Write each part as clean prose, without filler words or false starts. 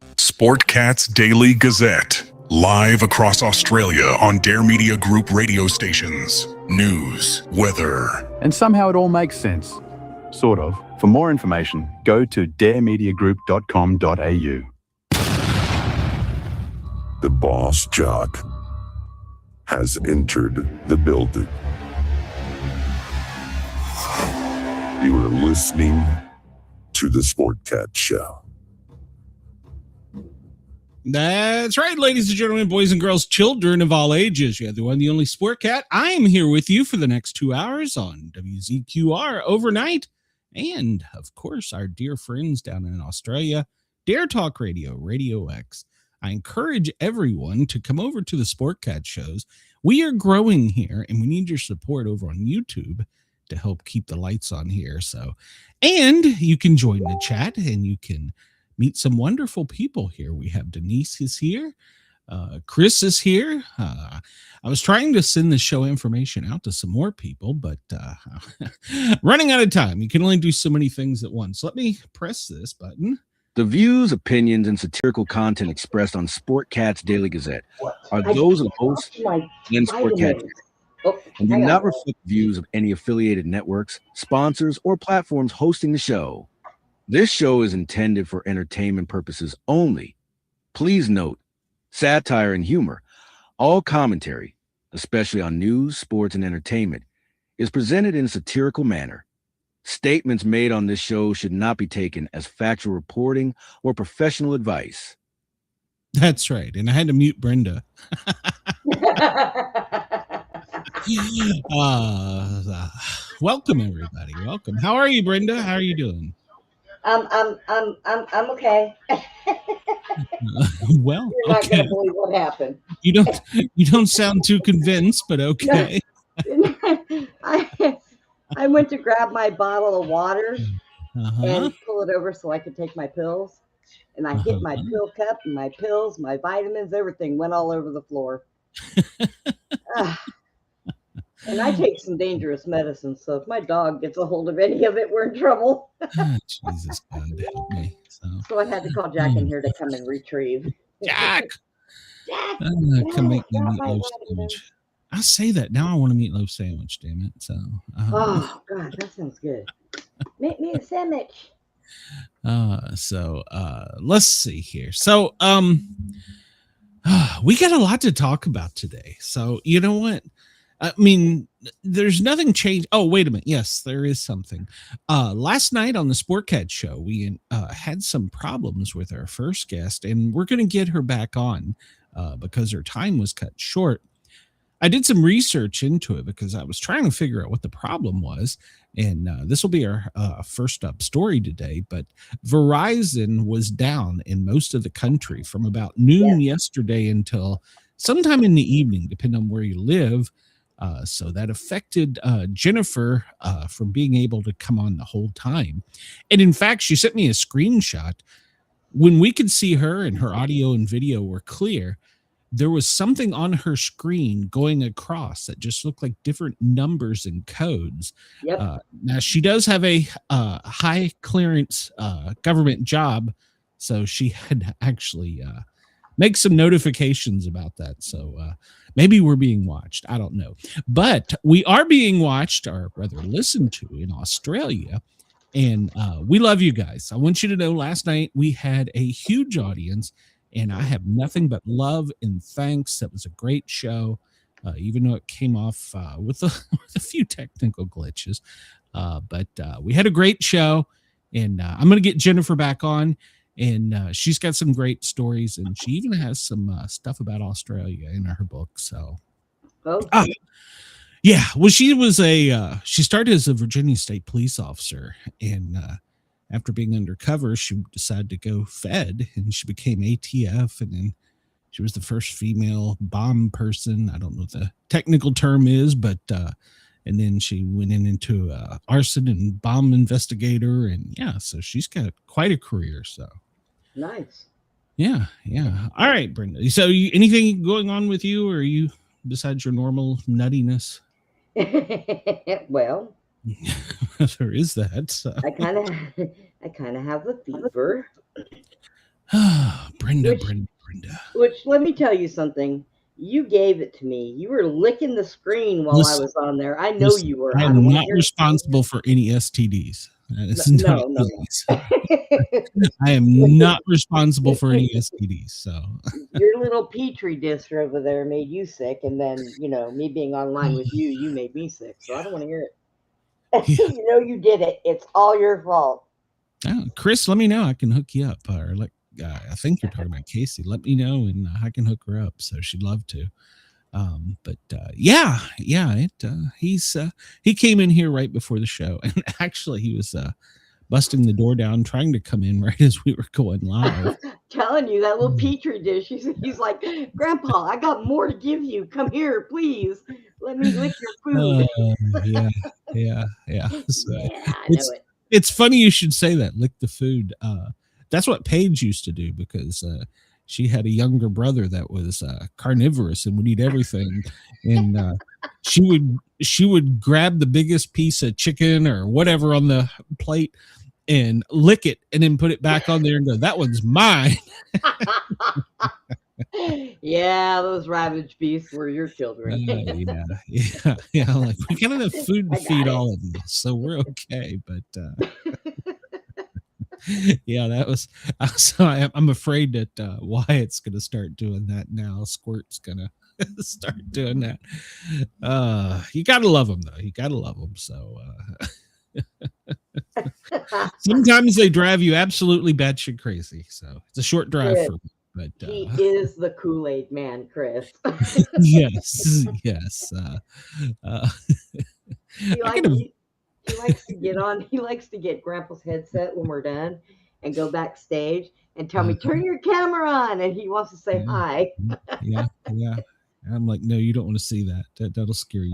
Sportcat's Daily Gazette. Live across Australia on Dare Media Group radio stations. News, weather. And somehow it all makes sense. Sort of. For more information, go to daremediagroup.com.au. The boss jock has entered the building. You are listening to the Sportcat Show. That's right, ladies and gentlemen, boys and girls, children of all ages. You have the one, the only Sportcat. I am here with you for the next 2 hours on WZQR overnight. And, of course, our dear friends down in Australia, Dare Talk Radio, Radio X. I encourage everyone to come over to the Sportcat shows. We are growing here, and we need your support over on YouTube to help keep the lights on here. So, and you can join the chat, and you can meet some wonderful people here. We have Denise is here. Chris is here. I was trying to send the show information out to some more people, but running out of time. You can only do so many things at once. Let me press this button. The views, opinions, and satirical content expressed on Sportcat's Daily Gazette are those of the hosts and Sportcat and do not reflect views of any affiliated networks, sponsors, or platforms hosting the show. This show is intended for entertainment purposes only. Please note, satire and humor, all commentary, especially on news, sports, and entertainment, is presented in a satirical manner. Statements made on this show should not be taken as factual reporting or professional advice. That's right. And I had to mute Brenda. Welcome, everybody. Welcome. How are you, Brenda? How are you doing? I'm okay. Well, you're not okay. gonna believe what happened. You don't sound too convinced, but okay. I went to grab my bottle of water and pull it over so I could take my pills, and I hit my pill cup and my pills, my vitamins, everything went all over the floor. And I take some dangerous medicine, so if my dog gets a hold of any of it, we're in trouble. Jesus God, help me. So I had to call Jack in here to come and retrieve. Jack! Jack! Come make me meatloaf sandwich. I say that. Now I want a meatloaf sandwich, damn it. So. Oh, God, that sounds good. Make me a sandwich. Let's see here. So, we got a lot to talk about today. So, you know what? I mean, there's nothing changed. Oh, wait a minute. Yes, there is something. Last night on the Sportcat show, we had some problems with our first guest, and we're going to get her back on because her time was cut short. I did some research into it because I was trying to figure out what the problem was. And this will be our first up story today. But Verizon was down in most of the country from about noon yesterday until sometime in the evening, depending on where you live. So that affected Jennifer from being able to come on the whole time. And in fact, she sent me a screenshot. When we could see her and her audio and video were clear, there was something on her screen going across that just looked like different numbers and codes. Yep. Now, she does have a high clearance government job, so she had to actually make some notifications about that. So maybe we're being watched. I don't know. But we are being watched, or rather listened to, in Australia. And we love you guys. I want you to know last night we had a huge audience, and I have nothing but love and thanks. That was a great show, even though it came off with a few technical glitches. But we had a great show, and I'm going to get Jennifer back on. And she's got some great stories, and she even has some stuff about Australia in her book. So, yeah. Well, she started as a Virginia State police officer, and after being undercover, she decided to go Fed, and she became ATF, and then she was the first female bomb person. I don't know what the technical term is, but and then she went into arson and bomb investigator, and so she's got quite a career. So. Nice. Yeah. All right, Brenda. So, anything going on with you, or are you besides your normal nuttiness? Well, there is that. So. I kind of have a fever. Brenda. Which, let me tell you something. You gave it to me. You were licking the screen while I was on there. I know you were. I am not responsible for any STDs. No. I am not responsible for any STDs. So your little petri dish over there made you sick, and then me being online with you made me sick. So I don't want to hear it. Yeah. You did it. It's all your fault. Chris, let me know. I can hook you up. Or I think you're talking about Casey. Let me know, and I can hook her up. So she'd love to. He came in here right before the show, and actually he was busting the door down, trying to come in right as we were going live. Telling you, that little petri dish. He's like, Grandpa, I got more to give you. Come here, please. Let me lick your food. Yeah. So I know it. It's funny you should say that. Lick the food. That's what Paige used to do, because she had a younger brother that was carnivorous and would eat everything, and she would grab the biggest piece of chicken or whatever on the plate and lick it, and then put it back on there and go, "That one's mine." Yeah, those ravaged beasts were your children. Yeah. Like, we got enough food to feed all of them, so we're okay. But yeah, that was. So I'm afraid that Wyatt's going to start doing that now. Squirt's going to start doing that. You got to love them, though. You got to love them. So sometimes they drive you absolutely batshit crazy. So it's a short drive for me. But he is the Kool-Aid man, Chris. Yes. He likes to get on. He likes to get Grandpa's headset when we're done, and go backstage and tell me, "Turn your camera on," and he wants to say hi. Yeah. I'm like, no, you don't want to see that. That'll scare you.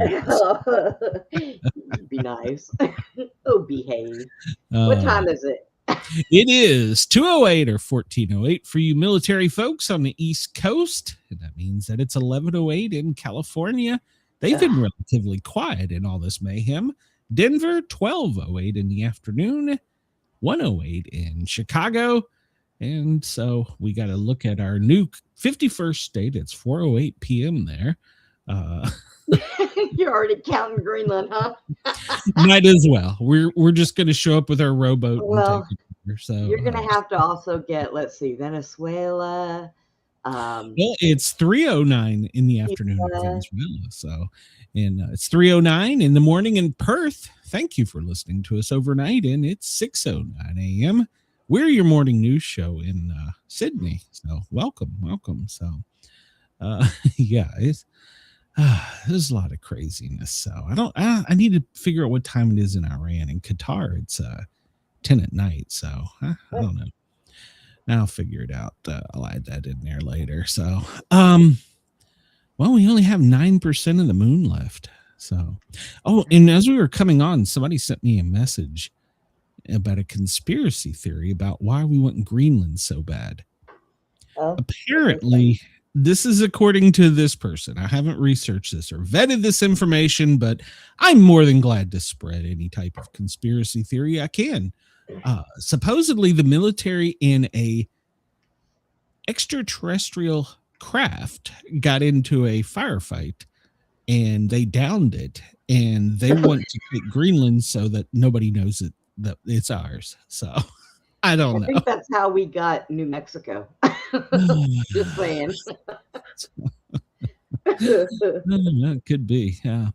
Be nice. Oh, behave. What time is it? It is 2:08 or 14:08 for you military folks on the East Coast. And that means that it's 11:08 in California. They've been relatively quiet in all this mayhem. Denver, 12:08 in the afternoon, 1:08 in Chicago. And so we got to look at our new 51st state. It's 4:08 p.m. there. You're already counting Greenland, huh? Might as well. We're just going to show up with our rowboat. Well, and take it there. So you're going to have to also get, let's see, Venezuela. Well, it's 3:09 in the afternoon in Venezuela. So, and it's 3:09 in the morning in Perth. Thank you for listening to us overnight. And it's 6:09 a.m. We're your morning news show in Sydney. So welcome. So, yeah, there's a lot of craziness. So I need to figure out what time it is in Iran. In Qatar, it's 10 at night. So I don't know. I'll figure it out. I'll add that in there later. So, well, we only have 9% of the moon left. So, and as we were coming on, somebody sent me a message about a conspiracy theory about why we want Greenland so bad. Apparently, this is according to this person. I haven't researched this or vetted this information, but I'm more than glad to spread any type of conspiracy theory I can. Supposedly, the military in a extraterrestrial craft got into a firefight, and they downed it, and they want to take Greenland so that nobody knows that it's ours. So I don't know. I think that's how we got New Mexico. Just saying. That could be. Yeah.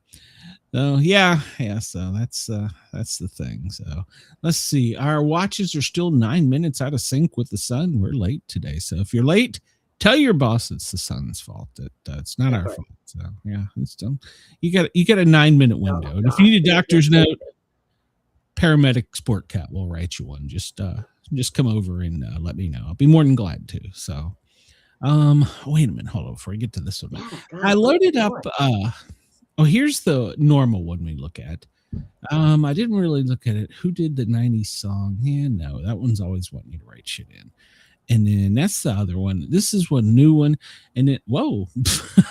So yeah. So that's the thing. So let's see. Our watches are still 9 minutes out of sync with the sun. We're late today. So if you're late, tell your boss it's the sun's fault. It's not our fault. So yeah, it's still you got a 9-minute window. And if you need a doctor's note, paramedic Sportcat will write you one. Just come over and let me know. I'll be more than glad to. So wait a minute, hold on before I get to this one. I loaded up here's the normal one we look at. I didn't really look at it. Who did the 90s song? Yeah, no, that one's always wanting you to write shit in. And then that's the other one. This is one new one. And it whoa,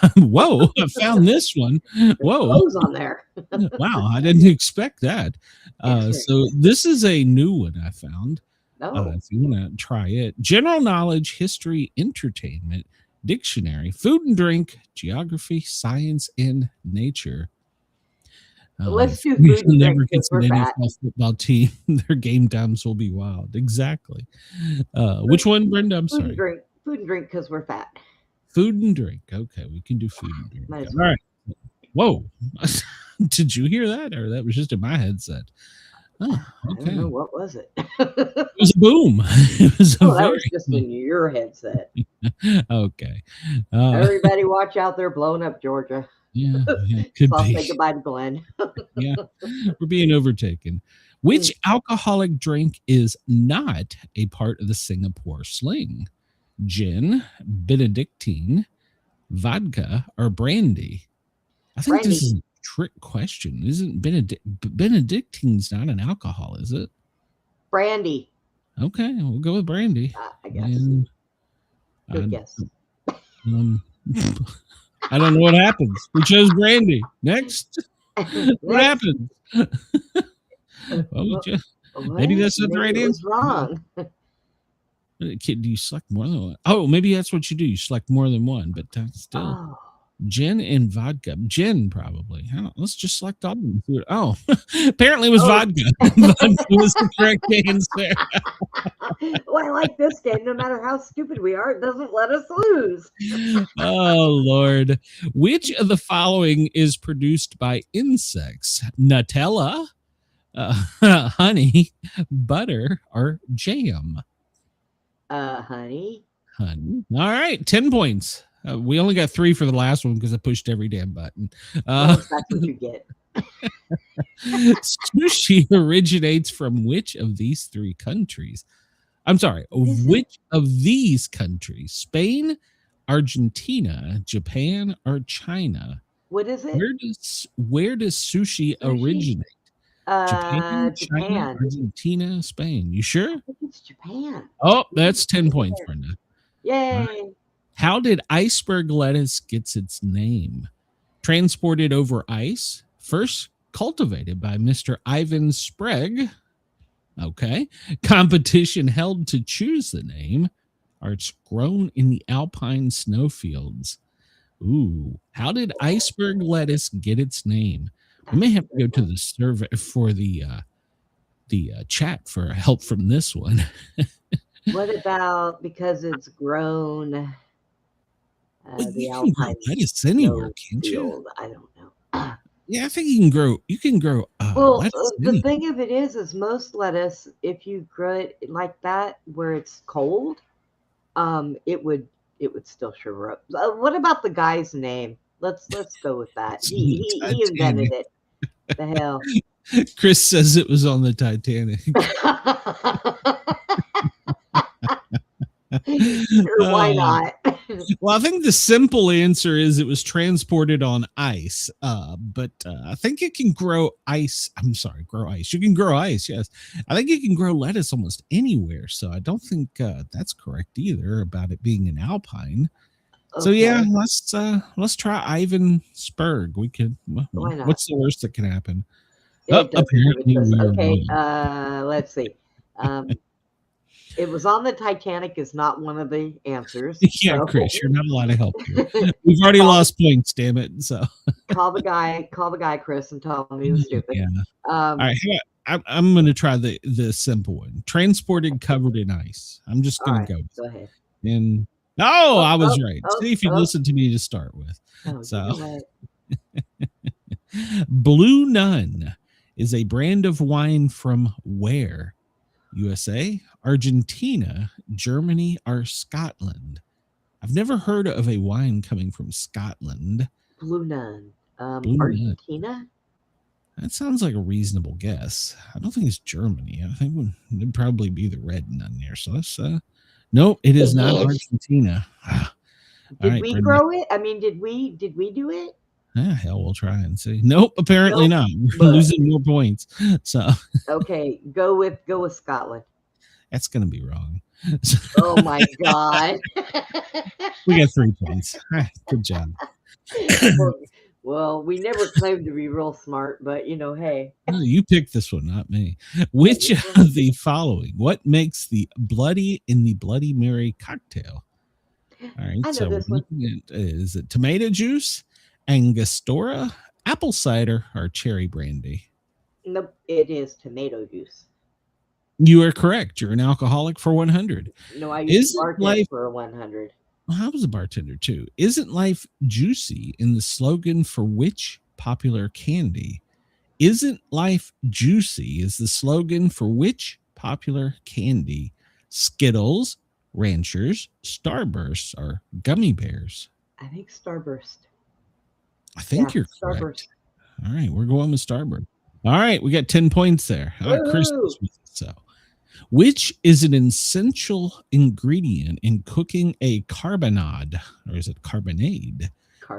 I found this one. Whoa. On there. Wow, I didn't expect that. So this is a new one I found. If you want to try it. General knowledge, history, entertainment, dictionary, food and drink, geography, science, and nature. Let's do food and drink because we're fat. NFL football team. Their game times will be wild. Exactly. Which one, Brenda? I'm sorry. Food and drink because we're fat. Food and drink. Okay, we can do food and drink. All right. Whoa. Did you hear that? Or that was just in my headset? Oh, okay. I don't know. What was it? It was a boom. It was that was just in your headset. Okay. Everybody watch out. They're blowing up Georgia. Yeah, could so I'll be. say goodbye to Glenn. Yeah, we're being overtaken. Which alcoholic drink is not a part of the Singapore sling? Gin, Benedictine, vodka, or brandy? I think this is a trick question. Isn't Benedictine's not an alcohol, is it? Brandy. Okay, we'll go with brandy. I guess. Good guess. I don't know what happens. We chose brandy. Next. What happens? Maybe that's not the right answer. Wrong. Do you select more than one? Oh, maybe that's what you do. You select more than one, but still. Gin and vodka. Gin, probably. Let's just select all of them. Oh, apparently it was vodka. Vodka was the correct answer. Well, I like this game. No matter how stupid we are, it doesn't let us lose. Oh, Lord. Which of the following is produced by insects? Nutella, honey, butter, or jam? Honey. Honey. All right, 10 points. We only got 3 for the last one because I pushed every damn button. That's what you get. Sushi originates from which of these 3 countries? I'm sorry, which of these countries? Spain, Argentina, Japan, or China? What is it? Where does sushi originate? Japan, China, Argentina, Spain. You sure? I think it's Japan. Oh, that's 10 points, Brenda. Yay. How did iceberg lettuce get its name? Transported over ice, first cultivated by Mr. Ivan Sprague. Okay. Competition held to choose the name, or it's grown in the alpine snowfields. Ooh, how did iceberg lettuce get its name? We may have to go to the survey for the chat for help from this one. What about because it's grown? The alpine lettuce anywhere, can't you? I don't know. Yeah, I think you can grow. Well, the thing of it is most lettuce, if you grow it like that where it's cold, it would still shrivel up. What about the guy's name? Let's go with that. He invented it. The hell. Chris says it was on the Titanic. Sure, why not? Well, I think the simple answer is it was transported on ice. But I think it can grow ice. I'm sorry, grow ice. You can grow ice, yes. I think you can grow lettuce almost anywhere. So I don't think that's correct either about it being an alpine. Okay. So yeah, let's try Ivan Sprague. We could. What's the worst that can happen? Apparently okay. Let's see. It was on the Titanic is not one of the answers. Yeah, so. Chris, you're not allowed to help here. We've already lost points, damn it. So call the guy, Chris, and tell him he was stupid. Yeah. All right, I'm going to try the simple one. Transported, covered in ice. I'm just going to go. Go ahead. And I was right. See if you listen to me to start with. Blue Nun is a brand of wine from where? USA, Argentina, Germany, or Scotland? I've never heard of a wine coming from Scotland. Blue Nun. Argentina? Nun. That sounds like a reasonable guess. I don't think it's Germany. I think it'd probably be the red nun there. So let's nope, it is not Argentina. Did we grow it? I mean, did we do it? Hell, we'll try and see. Nope, apparently not. We're losing more points. So okay, go with Scotland. That's gonna be wrong. Oh my god. We got 3 points. Good job. Well, we never claimed to be real smart, but hey. No, you picked this one, not me. Which of the following? What makes the Bloody in the Bloody Mary cocktail? All right, I know this one. Is it tomato juice, Angostura, apple cider, or cherry brandy? Nope, it is tomato juice. You are correct. You're an alcoholic for 100. No, I used to bartend for 100. Well, I was a bartender too. Isn't life juicy in the slogan for which popular candy? Isn't life juicy is the slogan for which popular candy? Skittles, Ranchers, Starbursts, or Gummy Bears? I think Starburst. I think you're correct. Starburst. All right, we're going with Starburst. All right, we got 10 points there. Chris is with us, so. Which is an essential ingredient in cooking a carbonade, or is it carbonade?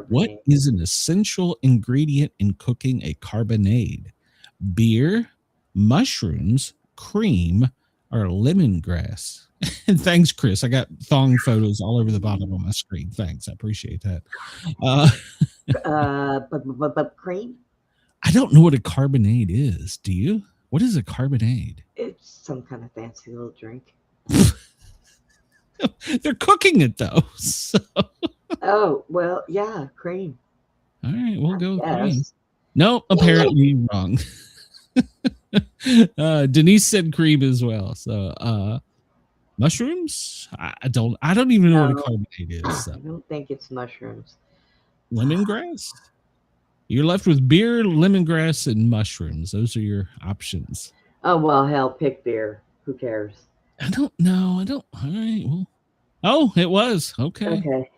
What is an essential ingredient in cooking a carbonade? Beer, mushrooms, cream, or lemongrass? And thanks, Chris. I got thong photos all over the bottom of my screen. Thanks. I appreciate that. Cream? I don't know what a carbonade is. Do you? What is a carbonade? It's some kind of fancy little drink. They're cooking it though. So. Oh, well, yeah, cream. All right, we'll go cream. No, apparently wrong. Denise said cream as well. So mushrooms? I don't even know what a carbonade is. So. I don't think it's mushrooms. Lemongrass? You're left with beer, lemongrass, and mushrooms. Those are your options. Oh, well, hell, pick beer. Who cares? I don't know. All right. Well, oh, it was. Okay.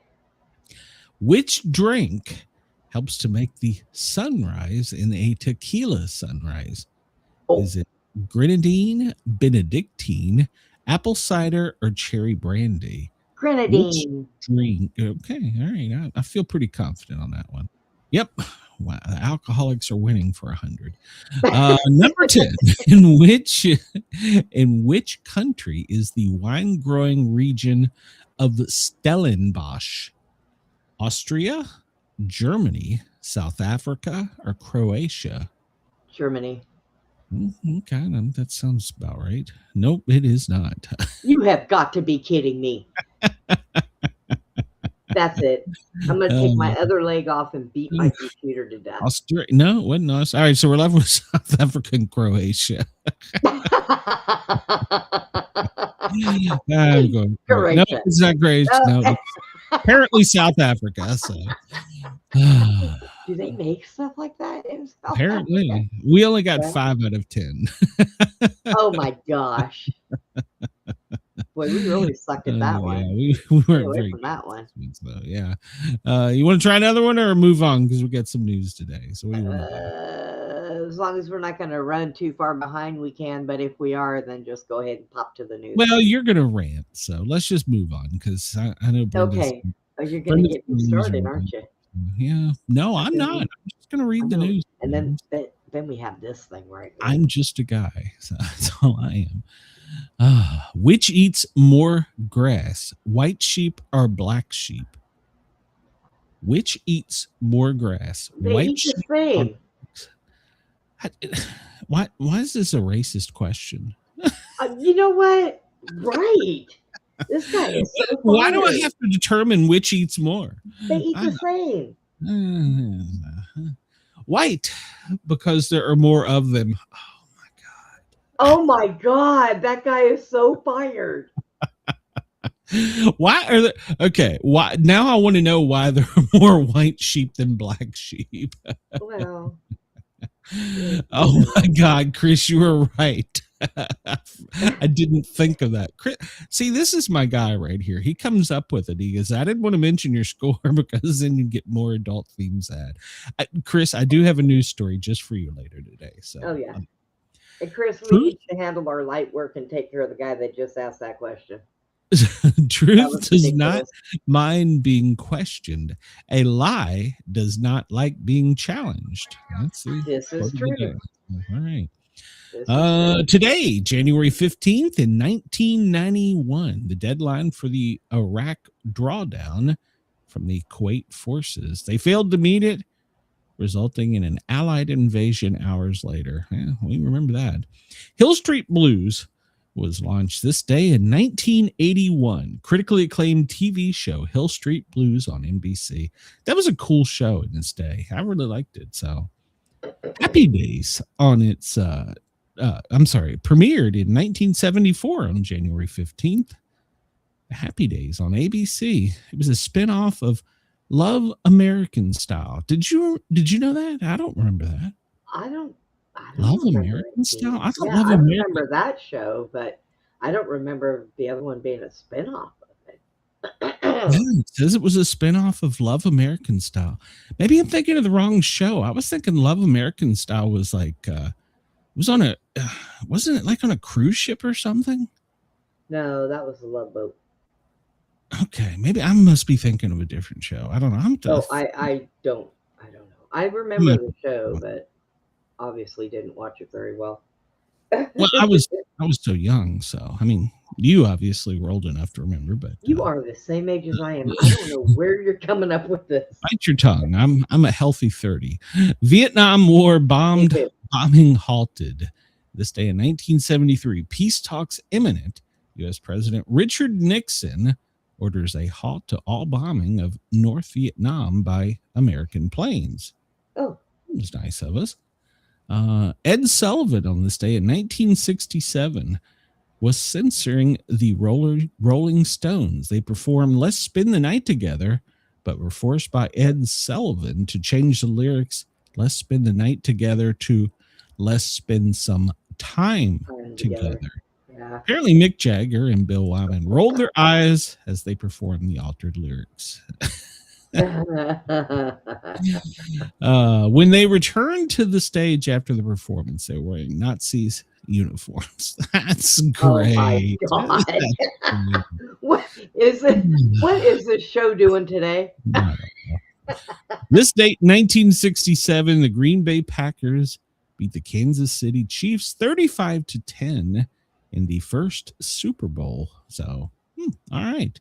Which drink helps to make the sunrise in a tequila sunrise? Oh. Is it grenadine, Benedictine, apple cider, or cherry brandy? Grenadine. Which drink? Okay. All right. I feel pretty confident on that one. Yep. Wow, the alcoholics are winning for 100. Number 10. In which country is the wine growing region of Stellenbosch? Austria, Germany, South Africa, or Croatia? Germany. Okay, that sounds about right. Nope, it is not. You have got to be kidding me. That's it. I'm going to take my other leg off and beat my computer to death. No, it wasn't us. All right, so we're left with South Africa and Croatia. I'm going. No, it's not great. No, apparently South Africa. So. Do they make stuff like that in South Apparently. Africa? We only got 5 out of 10. Oh, my gosh. Boy, we really sucked at that one. Yeah, we weren't very from that one. So, yeah. You want to try another one or move on because we got some news today? So what do you want to do? As long as we're not going to run too far behind, we can. But if we are, then just go ahead and pop to the news. Well, you're going to rant, so let's just move on because I know Brenda's. Okay. Oh, you're going to get me started, aren't you? Yeah. No, I'm not. I'm just going to read the news. And then we have this thing right now. I'm just a guy. So that's all I am. Which eats more grass, white sheep or black sheep? Which eats more grass, white sheep? Why is this a racist question? You know what? Right. This guy is so funny. Why do I have to determine which eats more? They eat the same. White, because there are more of them. Oh my God, that guy is so fired. Why are there okay? Why now I want to know why there are more white sheep than black sheep. Well. Oh my God, Chris, you were right. I didn't think of that. Chris, see, this is my guy right here. He comes up with it. He goes, I didn't want to mention your score because then you get more adult themes ad. Chris, I do have a news story just for you later today. So oh yeah. And Chris, we need to handle our light work and take care of the guy that just asked that question. Truth does not mind being questioned. A lie does not like being challenged. This is true. All right. Today, January 15th in 1991, the deadline for the Iraq drawdown from the Kuwait forces. They failed to meet it. resulting in an Allied invasion hours later. Yeah, we remember that. Hill Street Blues was launched this day in 1981. Critically acclaimed TV show Hill Street Blues on NBC. That was a cool show in its day. I really liked it. So Happy Days on its premiered in 1974 on January 15th. Happy Days on ABC. It was a spinoff of Love American Style. Did you know that? I don't remember that. I don't Love remember American Style? I thought Yeah, Love I American. remember that show, but I don't remember the other one being a spinoff of it. Yeah, it says it was a spinoff of Love American Style. Maybe I'm thinking of the wrong show. I was thinking Love American Style was like was on a wasn't it like on a cruise ship or something? No, that was the Love Boat. Okay, maybe I must be thinking of a different show. I don't know. I don't know. I remember the show, but obviously didn't watch it very well. Well, I was so young, so I mean, you obviously were old enough to remember, but you are the same age as I am. I don't know where you're coming up with this. Bite your tongue. I'm a healthy 30. Vietnam War bombing halted. This day in 1973, peace talks imminent. U.S. President Richard Nixon orders a halt to all bombing of North Vietnam by American planes. Oh, it was nice of us. Ed Sullivan on this day in 1967 was censoring the Rolling Stones. They performed Let's Spend the Night Together, but were forced by Ed Sullivan to change the lyrics Let's Spend the Night Together to Let's Spend Some Time Together. Yeah. Apparently Mick Jagger and Bill Wyman rolled their eyes as they performed the altered lyrics. When they returned to the stage after the performance, they were wearing Nazis uniforms. That's great. Oh my God. What is this show doing today? This date, 1967, the Green Bay Packers beat the Kansas City Chiefs 35-10 in the first Super Bowl. So, all right.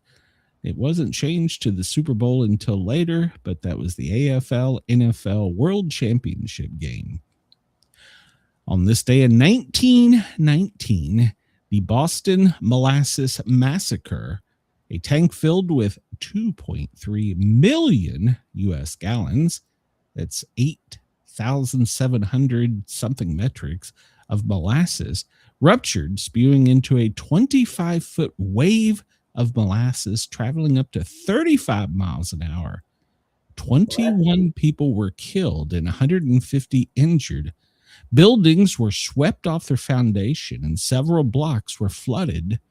It wasn't changed to the Super Bowl until later, but that was the AFL NFL World Championship game. On this day in 1919, the Boston Molasses Massacre, a tank filled with 2.3 million U.S. gallons, that's 8,700 something metrics of molasses, ruptured, spewing into a 25-foot wave of molasses traveling up to 35 miles an hour. 21 people were killed and 150 injured. Buildings were swept off their foundation and several blocks were flooded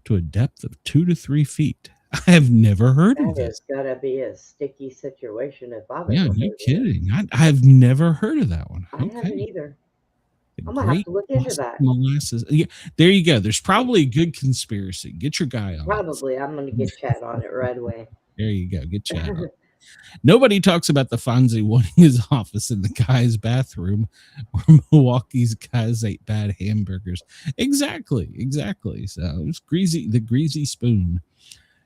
to a depth of 2 to 3 feet. I have never heard of this. That has got to be a sticky situation if I've ever heard of it. Kidding. I've never heard of that one. I haven't either. I'm going to have to look into that. Molasses. Yeah, there you go. There's probably a good conspiracy. Get your guy on. Probably. I'm going to get Chad on it right away. There you go. Get Chad on. Nobody talks about the Fonzie wanting his office in the guy's bathroom where Milwaukee's guys ate bad hamburgers. Exactly. So it was the greasy spoon.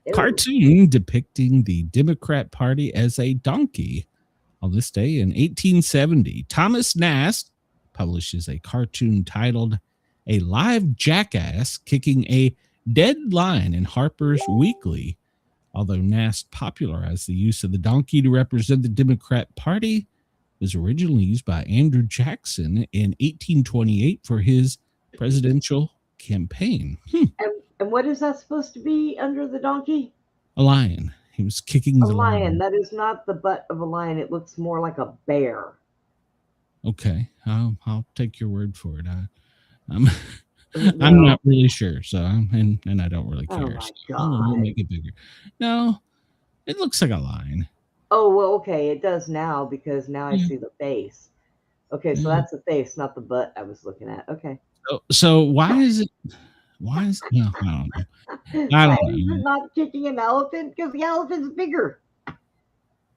Ew. Cartoon depicting the Democrat Party as a donkey. On this day in 1870, Thomas Nast publishes a cartoon titled A Live Jackass Kicking a Dead Lion in Harper's Weekly. Although Nast popularized the use of the donkey to represent the Democrat Party, it was originally used by Andrew Jackson in 1828 for his presidential campaign. And what is that supposed to be under the donkey? A lion. He was kicking the lion. That is not the butt of a lion. It looks more like a bear. Okay, I'll take your word for it. I'm not really sure, so and I don't really care. Oh my God. We'll make it bigger. No, it looks like a lion. Oh well, okay, it does now because now I see the face. Okay, so that's the face, not the butt I was looking at. Okay. So why is it? No, I don't know. I don't know. You're not kicking an elephant because the elephant's bigger.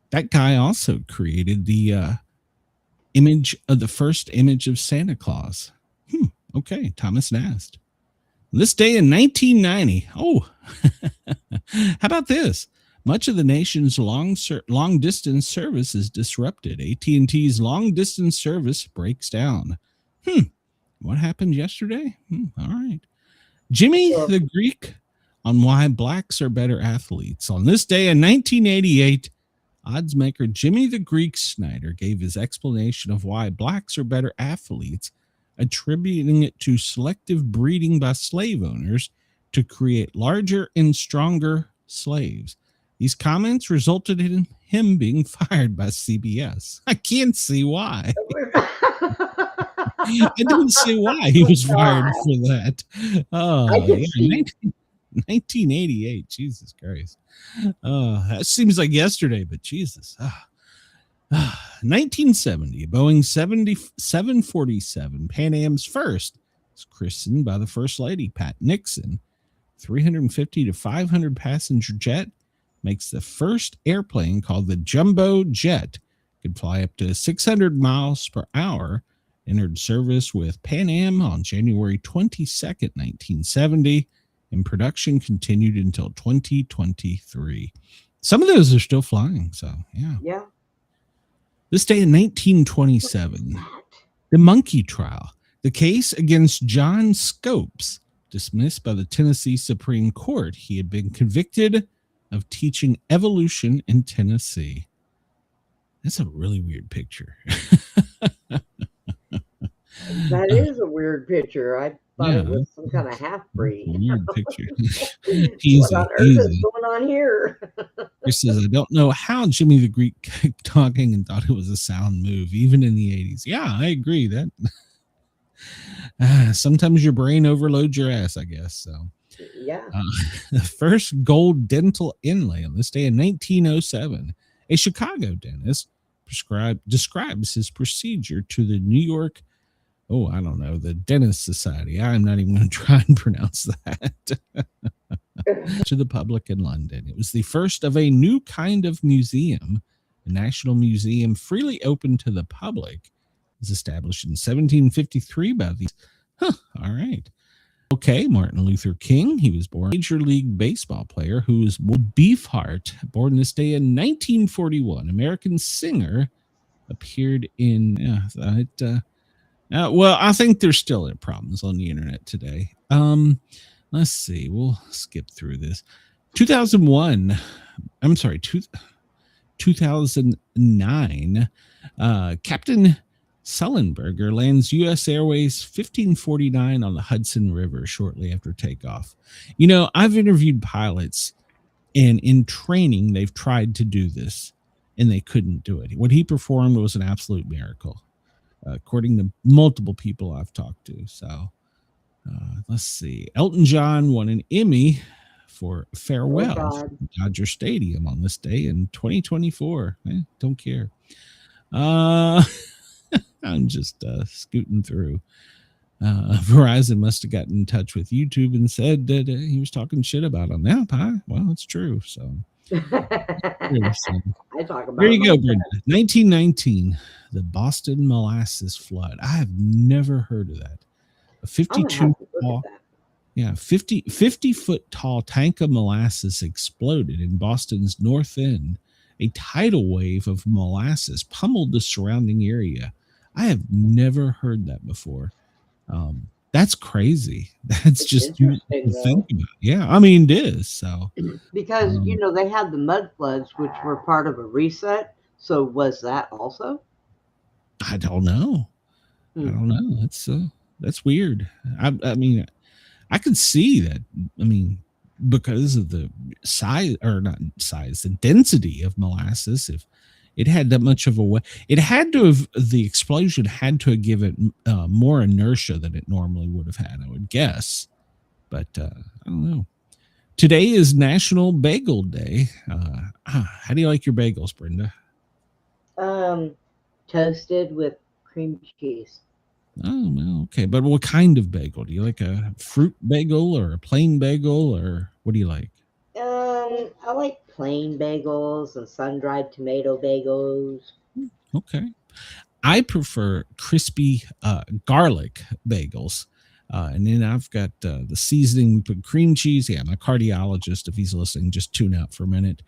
That guy also created the first image of Santa Claus. Okay, Thomas Nast. This day in 1990. Oh, how about this? Much of the nation's long distance service is disrupted. AT&T's long distance service breaks down. What happened yesterday? All right. Jimmy the Greek on why blacks are better athletes. On this day in 1988, odds maker Jimmy the Greek Snyder gave his explanation of why blacks are better athletes, attributing it to selective breeding by slave owners to create larger and stronger slaves. These comments resulted in him being fired by CBS. I can't see why. I didn't see why he was fired for that. Oh, yeah, 1988. Jesus Christ. That seems like yesterday, but Jesus. 1970, Boeing 747 Pan Am's first was christened by the First Lady, Pat Nixon. 350 to 500 passenger jet makes the first airplane called the Jumbo Jet. Could fly up to 600 miles per hour. Entered service with Pan Am on January 22nd, 1970, and production continued until 2023. Some of those are still flying, so yeah. Yeah. This day in 1927, the monkey trial. The case against John Scopes, dismissed by the Tennessee Supreme Court. He had been convicted of teaching evolution in Tennessee. That's a really weird picture. That is a weird picture. I thought it was some kind of half-breed. Weird picture. What on earth is going on here? Chris says, I don't know how Jimmy the Greek kept talking and thought it was a sound move, even in the 80s. Yeah, I agree. That sometimes your brain overloads your ass, I guess. So, yeah. The first gold dental inlay on this day in 1907, a Chicago dentist describes his procedure to the New York, the Dentist Society. I'm not even going to try and pronounce that. To the public in London. It was the first of a new kind of museum, a national museum freely open to the public. It was established in 1753 by these. All right. Okay, Martin Luther King. He was born a Major League Baseball player who was Beefheart, born this day in 1941. American singer, appeared in. Well, I think there's still problems on the internet today. Let's see. We'll skip through this. 2009. Captain Sullenberger lands U.S. Airways 1549 on the Hudson River shortly after takeoff. You know, I've interviewed pilots, and in training, they've tried to do this, and they couldn't do it. What he performed was an absolute miracle, according to multiple people I've talked to. So, let's see. Elton John won an Emmy for Farewell from Dodger Stadium on this day in 2024. Don't care. I'm just scooting through. Verizon must have gotten in touch with YouTube and said that he was talking shit about them. Yeah, well, it's true. So, I talk about there you go, Brenda. 1919, the Boston molasses flood. I have never heard of that. A 52 tall, 50 foot tall tank of molasses exploded in Boston's North End. A tidal wave of molasses pummeled the surrounding area. I have never heard that before. That's crazy. That's just think about. Yeah, I mean it is. So because they had the mud floods, which were part of a reset. So was that also? I don't know. I don't know. That's weird. I mean, I could see that. I mean, because of the the density of molasses, if it had that much of a way, the explosion had to have given more inertia than it normally would have had, I would guess. But I don't know. Today is National Bagel Day. How do you like your bagels, Brenda? Toasted with cream cheese. Oh, well, okay. But what kind of bagel? Do you like a fruit bagel or a plain bagel, or what do you like? I like plain bagels and sun-dried tomato bagels. Okay. I prefer crispy garlic bagels. And then I've got the seasoning. We put cream cheese. Yeah, my cardiologist, if he's listening, just tune out for a minute.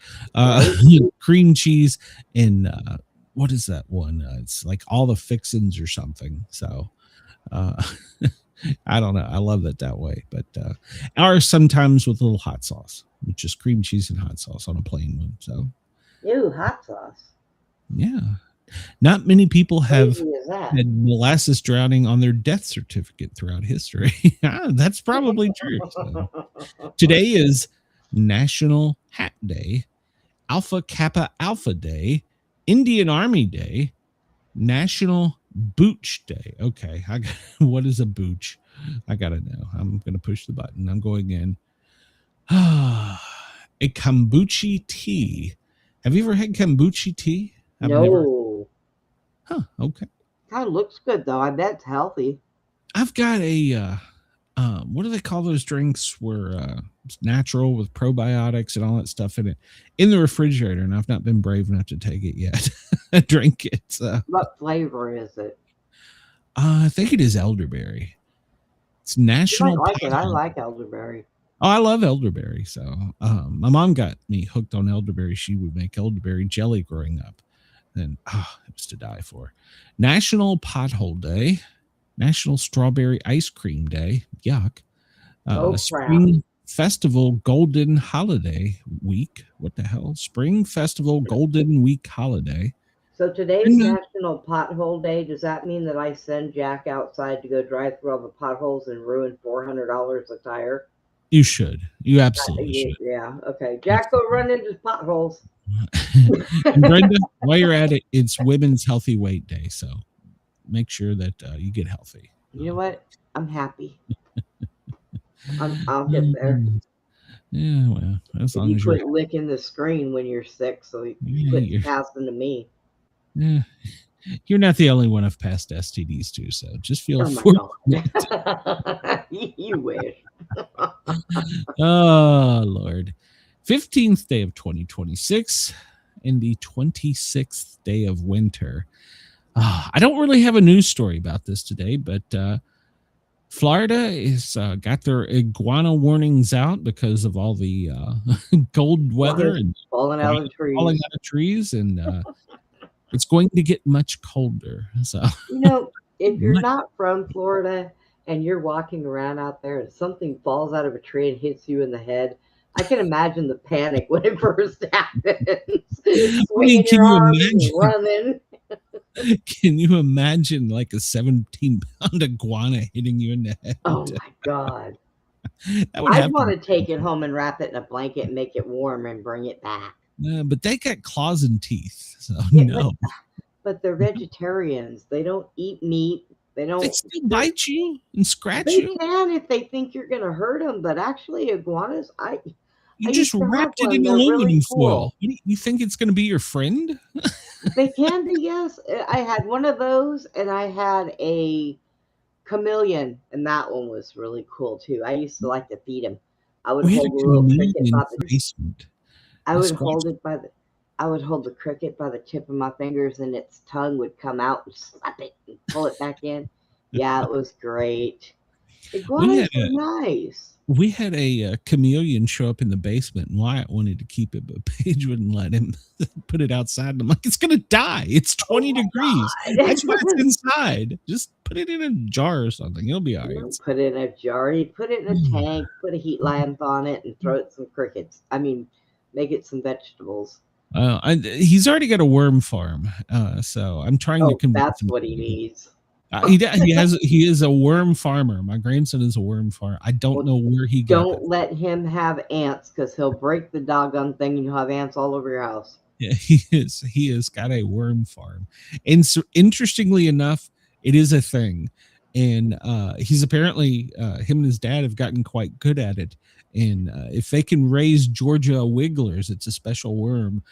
Cream cheese and what is that one? It's like all the fixins or something. So I don't know. I love it that way. But or sometimes with a little hot sauce, which is cream cheese and hot sauce on a plain one. So ew, hot sauce. Yeah. Not many people have had molasses drowning on their death certificate throughout history. That's probably true. So. Today is National Hat Day, Alpha Kappa Alpha Day, Indian Army Day, National Booch Day. Okay, what is a booch? I gotta know. I'm gonna push the button. I'm going in. A kombucha tea. Have you ever had kombucha tea? No. Huh, okay. Kind of looks good though. I bet it's healthy. I've got a what do they call those drinks where it's natural with probiotics and all that stuff in it in the refrigerator, and I've not been brave enough to take it yet. Drink it. So. What flavor is it? I think it is elderberry. It's national. You might like it. I like elderberry. Oh, I love elderberry. So my mom got me hooked on elderberry. She would make elderberry jelly growing up. And it was to die for. National Pothole Day, National Strawberry Ice Cream Day. Yuck. Spring Festival Golden Holiday Week. What the hell? Spring Festival Golden Week Holiday. So today's National Pothole Day. Does that mean that I send Jack outside to go drive through all the potholes and ruin $400 a tire? You should. You absolutely should. Yeah. Okay. Jack, go run into potholes. And Brenda, while you're at it, it's Women's Healthy Weight Day, so make sure that you get healthy. You know what? I'm happy. I'll get there. Yeah, well, as long as you quit licking the screen when you're sick, so you quit passing to me. Yeah, you're not the only one I've passed STDs to, so just feel fortunate. You wish. Oh Lord. 15th day of 2026 and the 26th day of winter. I don't really have a news story about this today, but Florida is got their iguana warnings out because of all the cold weather and falling out of trees, and it's going to get much colder. So if you're not from Florida and you're walking around out there and something falls out of a tree and hits you in the head, I can imagine the panic when it first happens. Can you imagine running? Can you imagine like a 17-pound iguana hitting you in the head? Oh my God. I'd want to take it home and wrap it in a blanket and make it warm and bring it back. But they got claws and teeth, so no. But they're vegetarians. They don't eat meat. They still bite you and scratch you. They can if they think you're going to hurt them, but actually iguanas, you just wrapped it in aluminum foil. You think it's going to be your friend? They can be, yes. I had one of those, and I had a chameleon, and that one was really cool too. I used to like to feed him. I would hold a little cricket by the basement. I would hold the cricket by the tip of my fingers, and its tongue would come out and slap it and pull it back in. Yeah, it was great. Iguanas are nice. We had a chameleon show up in the basement, and Wyatt wanted to keep it, but Paige wouldn't let him put it outside. And I'm like, it's going to die. It's 20 degrees. That's why it's inside. Just put it in a jar or something. It'll be all right. Put it in a jar. You put it in a tank, put a heat lamp on it, and throw it some crickets. Make it some vegetables. He's already got a worm farm, so I'm trying to convince him. That's what he needs. He is a worm farmer. My grandson is a worm farmer. I don't know where he got it. Don't let him have ants, because he'll break the doggone thing and you'll have ants all over your house. Yeah, he has got a worm farm. And so, interestingly enough, it is a thing. And he's apparently, him and his dad have gotten quite good at it. And if they can raise Georgia wigglers, it's a special worm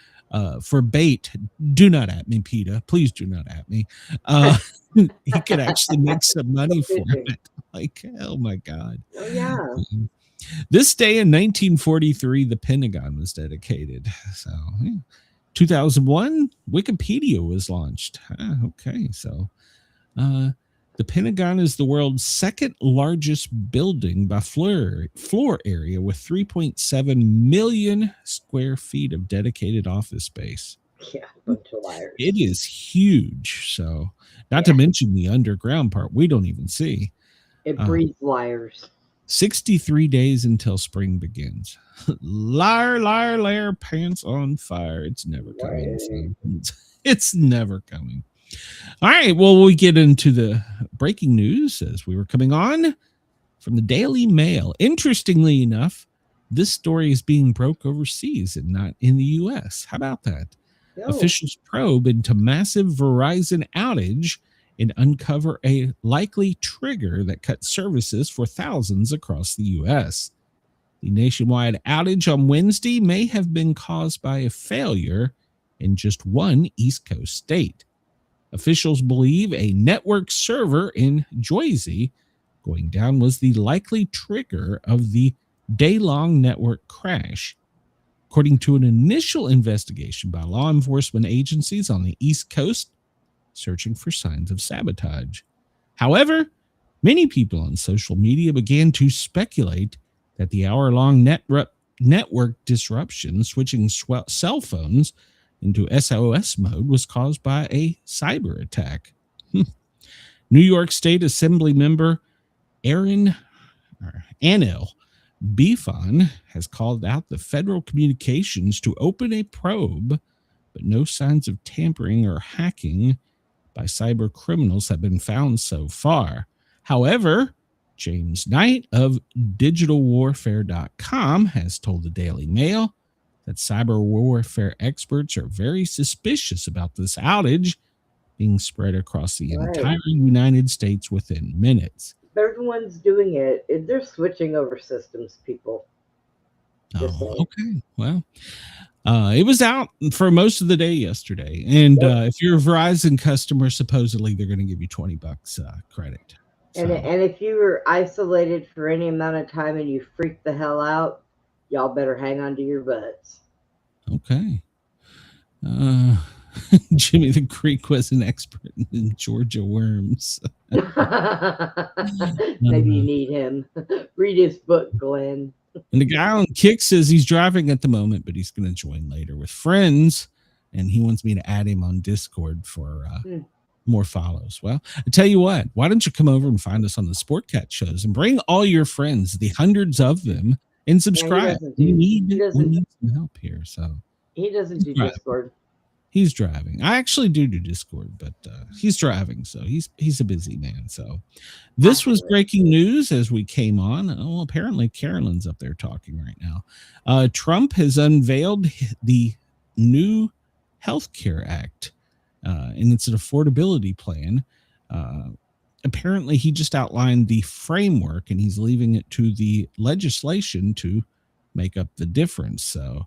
for bait. Do not at me, PETA. Please do not at me. He could actually make some money for it. Like, oh my God. Oh, yeah. This day in 1943, the Pentagon was dedicated. So, 2001, Wikipedia was launched. Okay, so The Pentagon is the world's second largest building by floor area with 3.7 million square feet of dedicated office space. Yeah, bunch of liars. It is huge. So, not to mention the underground part we don't even see. It breeds liars. 63 days until spring begins. Liar, liar, liar, pants on fire. It's never coming. So it's never coming. All right. Well, we get into the breaking news as we were coming on from the Daily Mail. Interestingly enough, this story is being broke overseas and not in the U.S. How about that? No. Officials probe into massive Verizon outage and uncover a likely trigger that cut services for thousands across the U.S. The nationwide outage on Wednesday may have been caused by a failure in just one East Coast state. Officials believe a network server in Jersey going down was the likely trigger of the day-long network crash. According to an initial investigation by law enforcement agencies on the East Coast, searching for signs of sabotage. However, many people on social media began to speculate that the hour-long network disruption, switching cell phones into SOS mode, was caused by a cyber attack. New York State Assembly member Anil Beefon has called out the Federal Communications to open a probe, but no signs of tampering or hacking by cyber criminals have been found so far. However, James Knight of digitalwarfare.com has told the Daily Mail that cyber warfare experts are very suspicious about this outage being spread across the entire United States within minutes. They're the ones doing it. They're switching over systems, people. Oh, okay. Well, it was out for most of the day yesterday. And if you're a Verizon customer, supposedly they're going to give you $20 credit. So. And if you were isolated for any amount of time and you freak the hell out, y'all better hang on to your butts. Okay. Jimmy the Greek was an expert in Georgia worms. Maybe you need him. Read his book, Glenn. And the guy on Kick says he's driving at the moment, but he's going to join later with friends. And he wants me to add him on Discord for more follows. Well, I tell you what, why don't you come over and find us on the Sportcat shows and bring all your friends, the hundreds of them, and subscribe. We need some help here. So he doesn't do Discord. He's driving. I actually do Discord, but he's driving, so he's a busy man. So this was breaking news as we came on. Oh, apparently Carolyn's up there talking right now. Trump has unveiled the new Healthcare Act, and it's an affordability plan. Apparently, he just outlined the framework, and he's leaving it to the legislation to make up the difference. So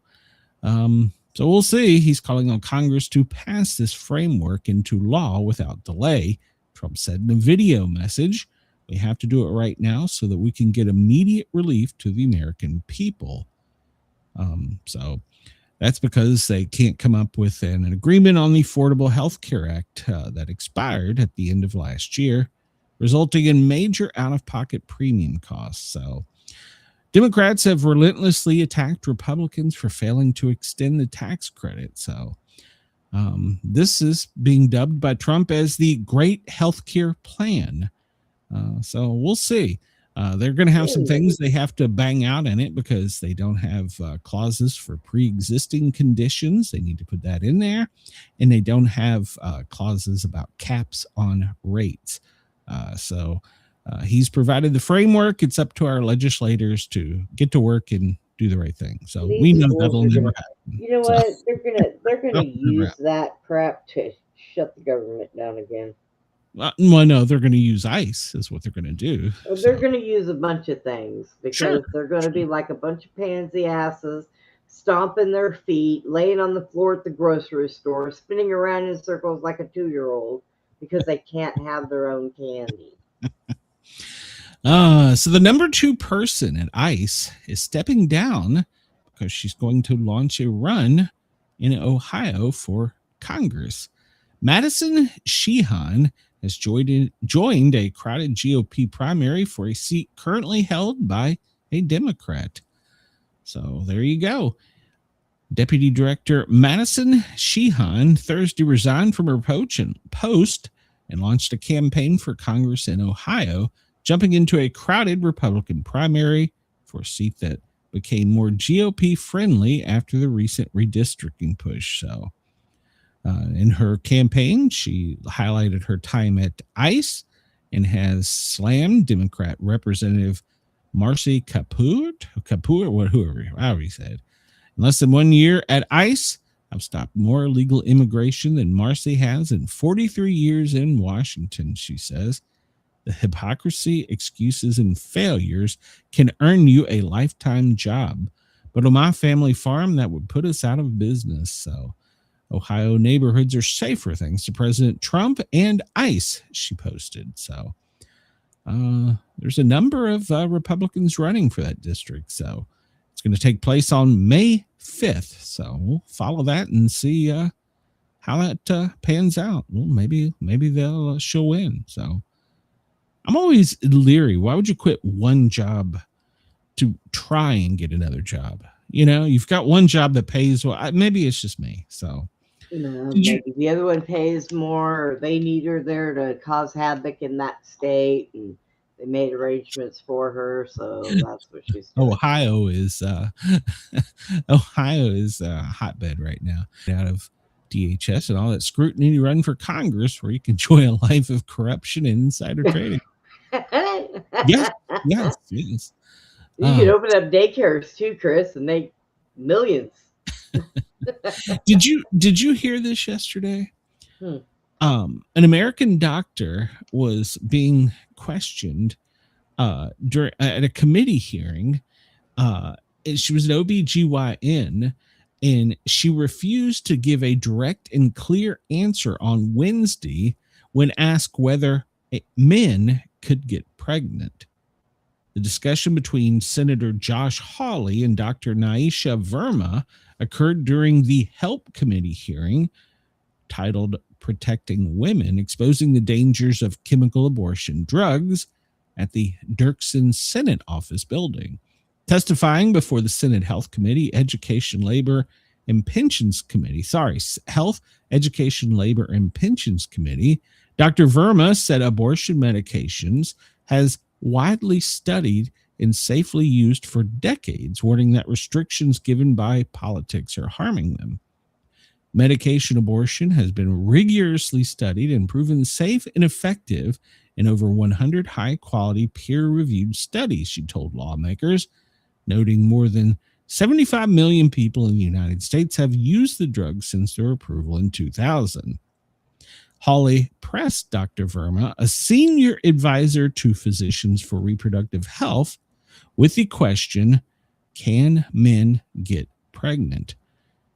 we'll see. He's calling on Congress to pass this framework into law without delay. Trump said in a video message, we have to do it right now so that we can get immediate relief to the American people. So that's because they can't come up with an agreement on the Affordable Health Care Act that expired at the end of last year, resulting in major out-of-pocket premium costs. So Democrats have relentlessly attacked Republicans for failing to extend the tax credit. So this is being dubbed by Trump as the Great Healthcare Plan. So we'll see. They're going to have some things they have to bang out in it because they don't have clauses for pre-existing conditions. They need to put that in there. And they don't have clauses about caps on rates. He's provided the framework. It's up to our legislators to get to work and do the right thing. So we know that'll never happen. You know what? They're gonna use that crap to shut the government down again. Well, no, they're going to use ICE is what they're going to do. Well, they're going to use a bunch of things because they're going to be like a bunch of pansy asses stomping their feet, laying on the floor at the grocery store, spinning around in circles like a 2-year-old because they can't have their own candy. So the number 2 person at ICE is stepping down because she's going to launch a run in Ohio for Congress. Madison Sheehan has joined a crowded GOP primary for a seat currently held by a Democrat. So there you go. Deputy Director Madison Sheehan Thursday resigned from her post and launched a campaign for Congress in Ohio, jumping into a crowded Republican primary for a seat that became more GOP friendly after the recent redistricting push. So in her campaign, she highlighted her time at ICE and has slammed Democrat Representative Marcy Kapur, however he said. In less than 1 year at ICE, I've stopped more illegal immigration than Marcy has in 43 years in Washington, she says. The hypocrisy, excuses, and failures can earn you a lifetime job. But on my family farm, that would put us out of business. So Ohio neighborhoods are safer thanks to President Trump and ICE, she posted. So there's a number of Republicans running for that district. So it's going to take place on May 5th. So we'll follow that and see how that pans out. Well, maybe she'll win. So I'm always leery. Why would you quit one job to try and get another job? You know, you've got one job that pays well. Maybe it's just me. So maybe the other one pays more, or they need her there to cause havoc in that state, and they made arrangements for her, so that's what she's doing. Ohio is a hotbed right now. Out of DHS and all that scrutiny to run for Congress, where you can enjoy a life of corruption and insider trading. yes. You can open up daycares too, Chris, and make millions. Did you hear this yesterday? An American doctor was being questioned at a committee hearing. She was an OBGYN, and she refused to give a direct and clear answer on Wednesday when asked whether men could get pregnant. The discussion between Senator Josh Hawley and Dr. Naisha Verma occurred during the HELP Committee hearing titled Protecting Women, Exposing the Dangers of Chemical Abortion Drugs at the Dirksen Senate Office building. Testifying before the Senate Health Committee, Education, Labor, and Pensions Committee, Health, Education, Labor, and Pensions Committee, Dr. Verma said abortion medications has widely studied and safely used for decades, warning that restrictions given by politics are harming them. Medication abortion has been rigorously studied and proven safe and effective in over 100 high-quality peer-reviewed studies, she told lawmakers, noting more than 75 million people in the United States have used the drug since their approval in 2000. Hawley pressed Dr. Verma, a senior advisor to Physicians for Reproductive Health, with the question, can men get pregnant?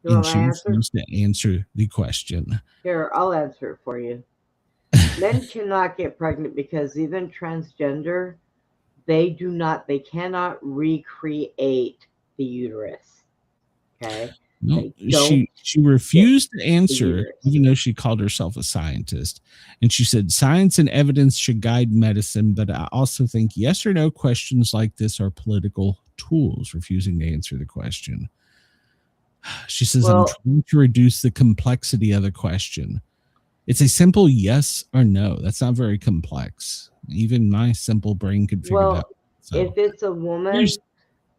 And she refused to answer the question. Here, I'll answer it for you. Men cannot get pregnant because even transgender, they cannot recreate the uterus. Okay? No, she refused to answer, even though she called herself a scientist. And she said, science and evidence should guide medicine, but I also think yes or no questions like this are political tools, refusing to answer the question. She says, I'm trying to reduce the complexity of the question. It's a simple yes or no. That's not very complex. Even my simple brain could figure it out. So, if it's a woman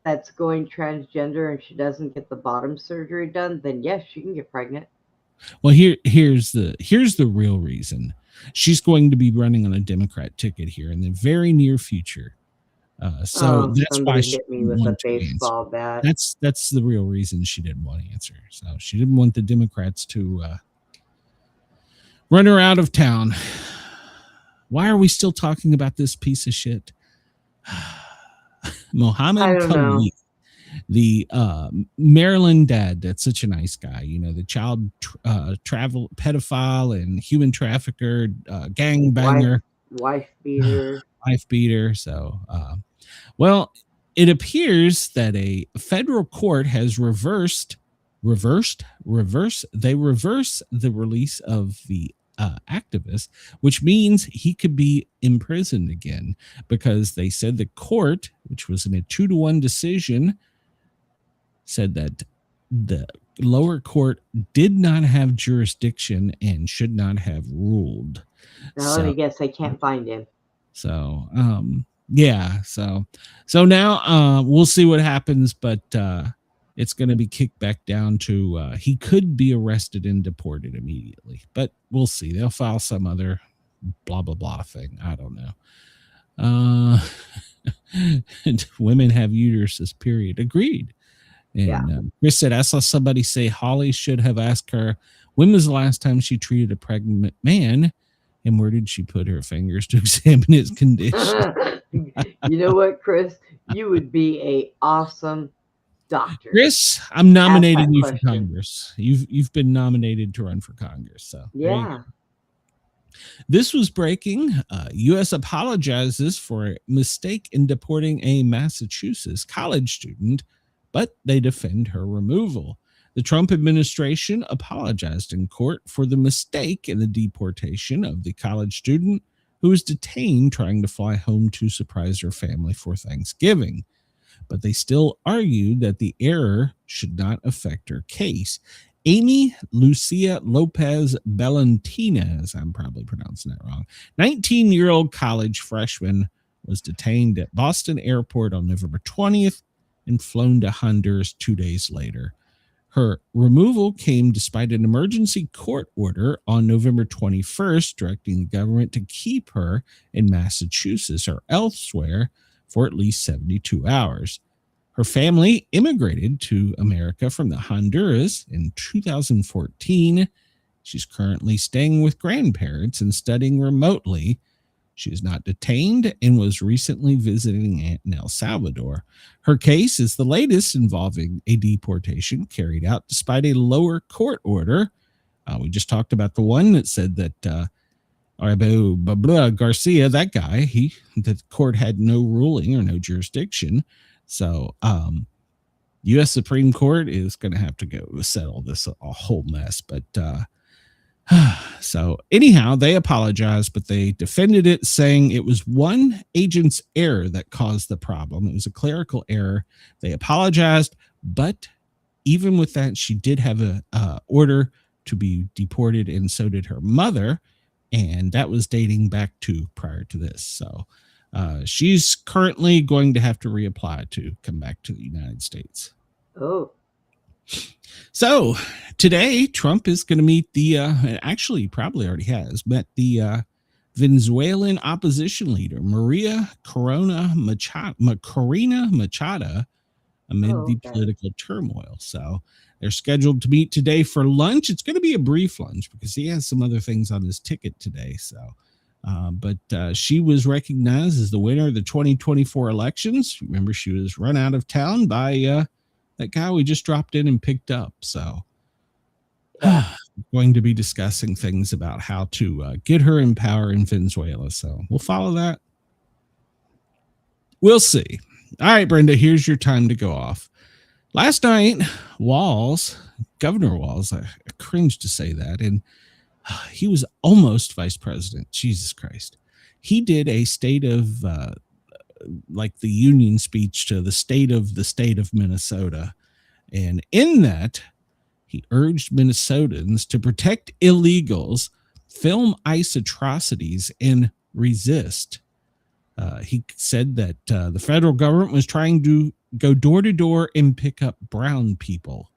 that's going transgender and she doesn't get the bottom surgery done, then yes, she can get pregnant. Well, here's the real reason. She's going to be running on a Democrat ticket here in the very near future. So that's why she hit me with a baseball bat. That's the real reason she didn't want to answer. So she didn't want the Democrats to run her out of town. Why are we still talking about this piece of shit? Mohammed Khalid, the Maryland dad, that's such a nice guy, you know, the child travel pedophile and human trafficker, gangbanger, wife beater. So, well, it appears that a federal court has reversed the release of the activist, which means he could be imprisoned again, because they said the court, which was in a 2-1 decision, said that the lower court did not have jurisdiction and should not have ruled. Well, I guess they can't find him. So, yeah. So now we'll see what happens, but it's going to be kicked back down to he could be arrested and deported immediately, but we'll see. They'll file some other blah, blah, blah thing. I don't know. And women have uteruses, period. Agreed. And Chris said, I saw somebody say Holly should have asked her, when was the last time she treated a pregnant man? And where did she put her fingers to examine his condition? You know what, Chris? You would be a awesome doctor. Chris, I'm nominating you for Congress. You've been nominated to run for Congress. So yeah. This was breaking. U.S. apologizes for a mistake in deporting a Massachusetts college student, but they defend her removal. The Trump administration apologized in court for the mistake in the deportation of the college student who was detained trying to fly home to surprise her family for Thanksgiving. But they still argued that the error should not affect her case. Amy Lucia Lopez Valentinez, I'm probably pronouncing that wrong, 19-year-old college freshman, was detained at Boston Airport on November 20th and flown to Honduras 2 days later. Her removal came despite an emergency court order on November 21st directing the government to keep her in Massachusetts or elsewhere for at least 72 hours. Her family immigrated to America from the Honduras in 2014. She's currently staying with grandparents and studying remotely. She is not detained and was recently visiting in El Salvador. Her case is the latest involving a deportation carried out despite a lower court order. We just talked about the one that said that Garcia, that guy, the court had no ruling or no jurisdiction. So U.S. Supreme Court is going to have to go settle this a whole mess. But so anyhow, they apologized, but they defended it, saying it was one agent's error that caused the problem. It was a clerical error. They apologized, but even with that, she did have a order to be deported, and so did her mother, and that was dating back to prior to this. So she's currently going to have to reapply to come back to the United States. Oh. So today, Trump is going to meet actually probably already has met the Venezuelan opposition leader, Maria Corina Machado, amid the political turmoil. So they're scheduled to meet today for lunch. It's going to be a brief lunch because he has some other things on his ticket today. So, but she was recognized as the winner of the 2024 elections. Remember, she was run out of town by that guy we just dropped in and picked up. So going to be discussing things about how to get her in power in Venezuela. So we'll follow that. We'll see. All right, Brenda, here's your time to go off. Last night, Governor Walz, I cringe to say that, and he was almost vice president. Jesus Christ. He did a state of like the union speech to the state of Minnesota. And in that, he urged Minnesotans to protect illegals, film ICE atrocities, and resist. He said that the federal government was trying to go door to door and pick up brown people.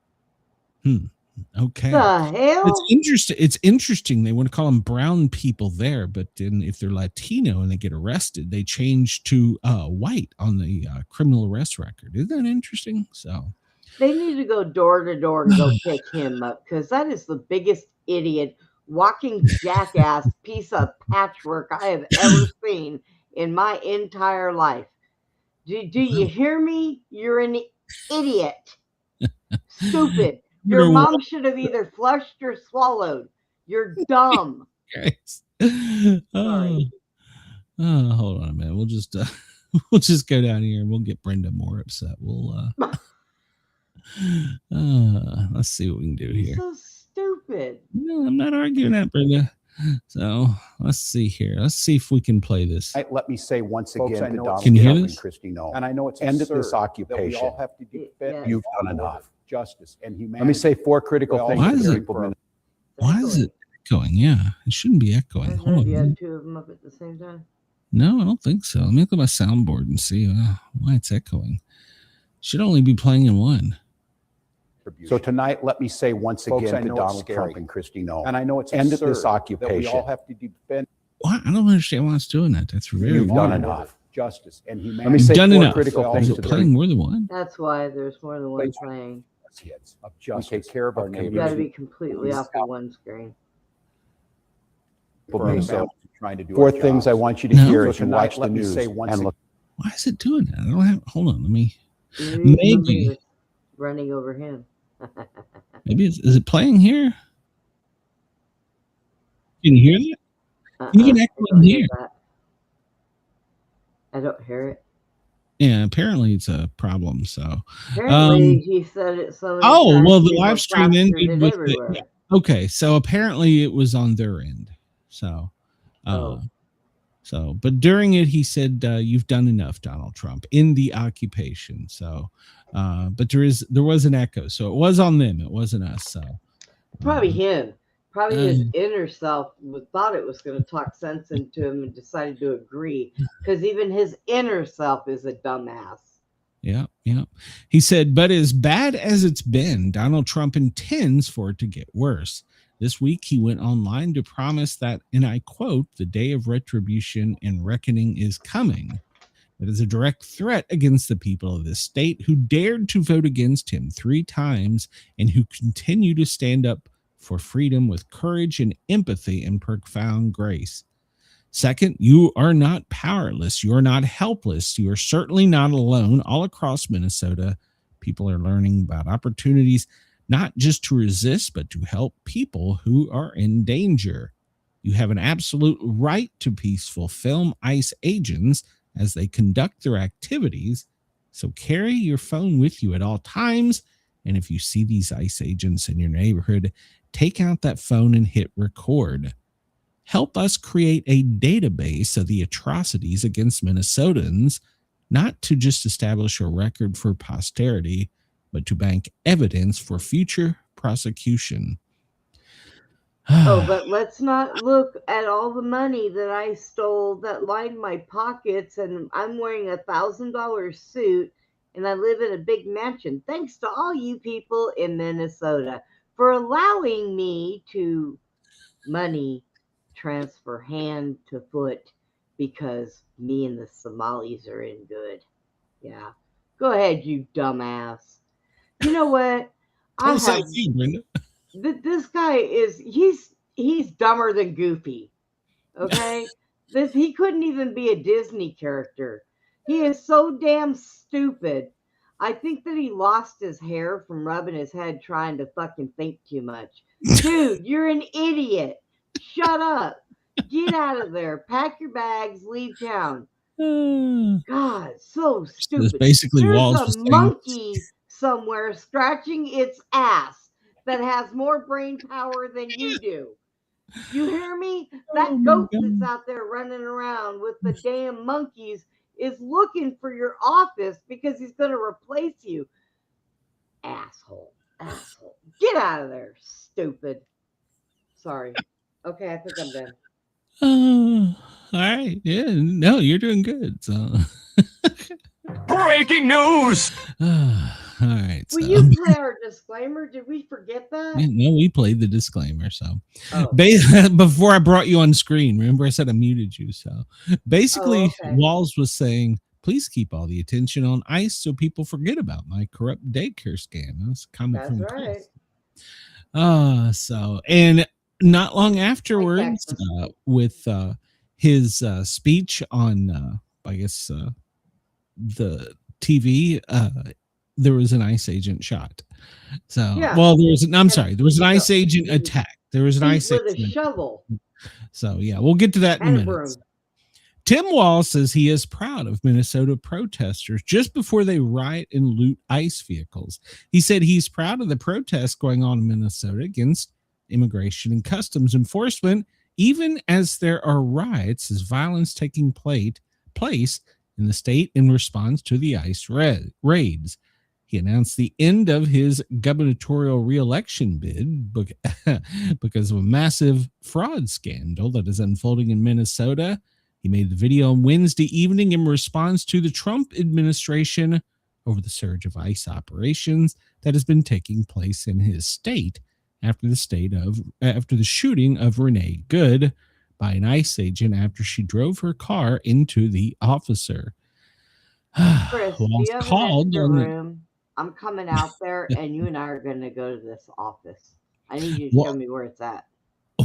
Okay. The hell? It's interesting. They want to call them brown people there, but then if they're Latino and they get arrested, they change to white on the criminal arrest record. Isn't that interesting? So they need to go door to door and go pick him up, because that is the biggest idiot, walking jackass piece of patchwork I have ever seen in my entire life. Do you hear me? You're an idiot. Stupid. Your mom should have either flushed or swallowed. You're dumb. Sorry. Hold on a minute. We'll just go down here and we'll get Brenda more upset. We'll let's see what we can do here. So stupid. No, I'm not arguing that, Brenda. So let's see here. Let's see if we can play this. Let me say once again to Donald Can you hear Trump this? and Christy, no. And I know it's end of this occupation. We all have to defend. You've done enough. Justice and humanity. Let me say 4 critical things. Why is to it? people. Why is it echoing? Yeah, it shouldn't be echoing. Hold on. You had 2 of them up at the same time. No, I don't think so. Let me look at my soundboard and see why it's echoing. Should only be playing in one. So tonight, let me say once again to Donald Trump and Christy, no. And I know it's end of this occupation. We all have to defend. What? I don't understand why it's doing that. That's very You've done weird. enough. Justice and humanity. Let me say done 4 enough. critical Is things it to playing more than one? That's why there's more than one playing. Of justice. We take care of our neighbors. You got to be completely off the one screen. Trying to do 4 things I want you to hear as you watch the news and look. Why is it doing that? I don't have. Hold on. Let me. Maybe running over him. Maybe is it playing here? Can you hear that? You can actually hear that. I don't hear it. Yeah, apparently it's a problem. So apparently he said it so. Oh well, the live stream ended with the, okay. So apparently it was on their end. So, but during it he said, "You've done enough, Donald Trump," in the occupation. So, but there was an echo. So it was on them. It wasn't us. So probably him. Probably his inner self thought it was going to talk sense into him and decided to agree, because even his inner self is a dumbass. Yeah. He said, but as bad as it's been, Donald Trump intends for it to get worse. This week, he went online to promise that, and I quote, "the day of retribution and reckoning is coming." That is a direct threat against the people of this state who dared to vote against him 3 times and who continue to stand up for freedom with courage and empathy and profound grace. Second, you are not powerless. You are not helpless. You are certainly not alone. All across Minnesota, people are learning about opportunities, not just to resist, but to help people who are in danger. You have an absolute right to peaceful film ICE agents as they conduct their activities. So carry your phone with you at all times. And if you see these ICE agents in your neighborhood, take out that phone and hit record. Help us create a database of the atrocities against Minnesotans, not to just establish a record for posterity, but to bank evidence for future prosecution. But let's not look at all the money that I stole that lined my pockets, and I'm wearing $1,000 suit, and I live in a big mansion. Thanks to all you people in Minnesota for allowing me to money transfer hand to foot, because me and the Somalis are in good. Yeah. Go ahead, you dumbass. You know what? This guy he's dumber than Goofy. Okay? He couldn't even be a Disney character. He is so damn stupid. I think that he lost his hair from rubbing his head trying to fucking think too much. Dude, you're an idiot. Shut up. Get out of there. Pack your bags. Leave town. God, so stupid. There's basically There's a monkey somewhere scratching its ass that has more brain power than you do. You hear me? That goat that's out there running around with the damn monkeys is looking for your office because he's going to replace you. Asshole. Get out of there, stupid. Sorry. Okay, I think I'm done. All right. Yeah, no, you're doing good. So breaking news. All right. Will you play our disclaimer? Did we forget that? No, we played the disclaimer. So before I brought you on screen, remember I said I muted you. So basically, Walls was saying, please keep all the attention on ICE so people forget about my corrupt daycare scam. That's a comment from Chris. So, and not long afterwards, with his speech on, I guess, the TV, there was an ICE agent shot. So, well, there was an ICE agent attack. There was an ICE agent with a shovel. So, yeah, we'll get to that in a minute. Tim Wall says he is proud of Minnesota protesters just before they riot and loot ICE vehicles. He said he's proud of the protests going on in Minnesota against immigration and customs enforcement, even as there are riots as violence taking place in the state in response to the ICE raids. He announced the end of his gubernatorial reelection bid because of a massive fraud scandal that is unfolding in Minnesota. He made the video on Wednesday evening in response to the Trump administration over the surge of ICE operations that has been taking place in his state after the shooting of Renee Good by an ICE agent after she drove her car into the officer. Chris, do you have an extra room? I'm coming out there, and you and I are going to go to this office. I need you to show me where it's at.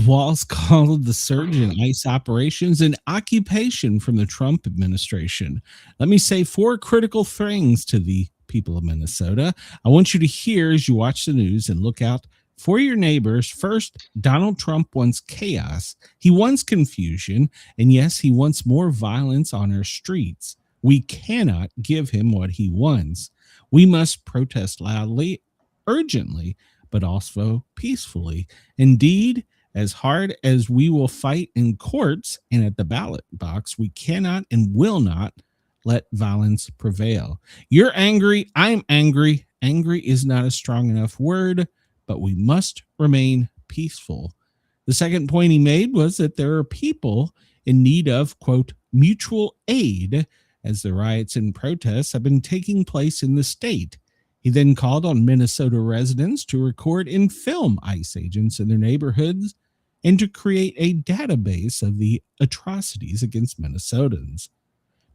Walls called the surge in ICE operations an occupation from the Trump administration. Let me say 4 critical things to the people of Minnesota. I want you to hear as you watch the news and look out for your neighbors. First, Donald Trump wants chaos. He wants confusion. And yes, he wants more violence on our streets. We cannot give him what he wants. We must protest loudly, urgently, but also peacefully. Indeed, as hard as we will fight in courts and at the ballot box, we cannot and will not let violence prevail. You're angry. I'm angry. Angry is not a strong enough word, but we must remain peaceful. The second point he made was that there are people in need of, quote, mutual aid as the riots and protests have been taking place in the state. He then called on Minnesota residents to record and film ICE agents in their neighborhoods and to create a database of the atrocities against Minnesotans,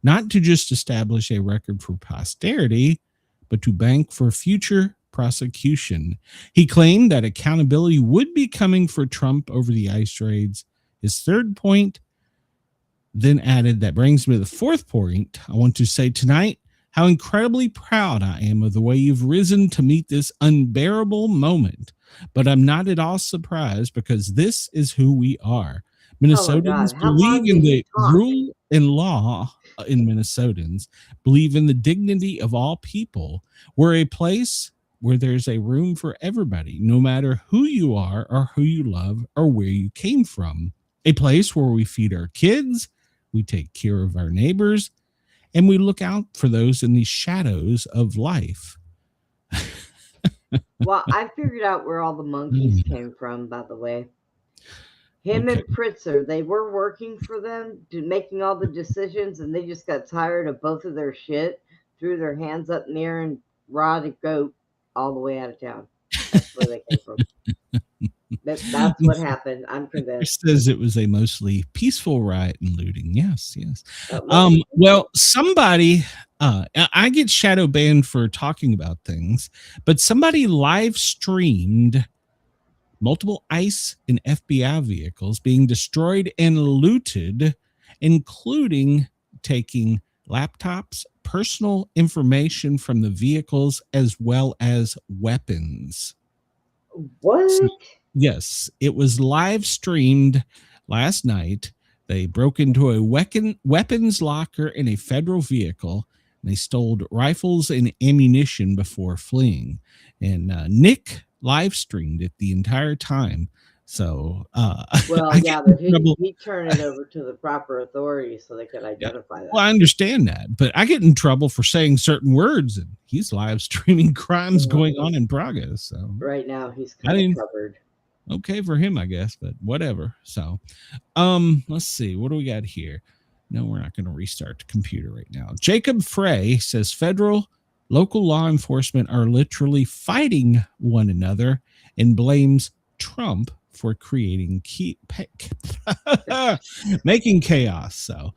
not to just establish a record for posterity, but to bank for future prosecution. He claimed that accountability would be coming for Trump over the ICE raids. His third point then added, that brings me to the fourth point. I want to say tonight how incredibly proud I am of the way you've risen to meet this unbearable moment. But I'm not at all surprised because this is who we are. Minnesotans believe in the rule and law in Minnesotans, believe in the dignity of all people. We're a place where there's a room for everybody, no matter who you are or who you love or where you came from. A place where we feed our kids, we take care of our neighbors, and we look out for those in the shadows of life. Well, I figured out where all the monkeys came from, by the way. Him and Pritzker, they were working for them, making all the decisions, and they just got tired of both of their shit, threw their hands up in the air, and rod a goat all the way out of town. That's where they came from. That's what happened. I'm convinced. It says it was a mostly peaceful riot and looting. Yes. Well, somebody, I get shadow banned for talking about things, but somebody live streamed multiple ICE and FBI vehicles being destroyed and looted, including taking laptops, personal information from the vehicles, as well as weapons. What? So, yes, it was live streamed last night. They broke into a weapons locker in a federal vehicle. And they stole rifles and ammunition before fleeing. And Nick live streamed it the entire time. So, well, yeah, but he turned it over to the proper authorities so they could identify that. Well, I understand that, but I get in trouble for saying certain words, and he's live streaming crimes going on in progress. So right now he's kind of covered. Okay for him, I guess, but whatever. So, let's see, what do we got here? No, we're not going to restart the computer right now. Jacob Frey says local law enforcement are literally fighting one another and blames Trump for creating making chaos. So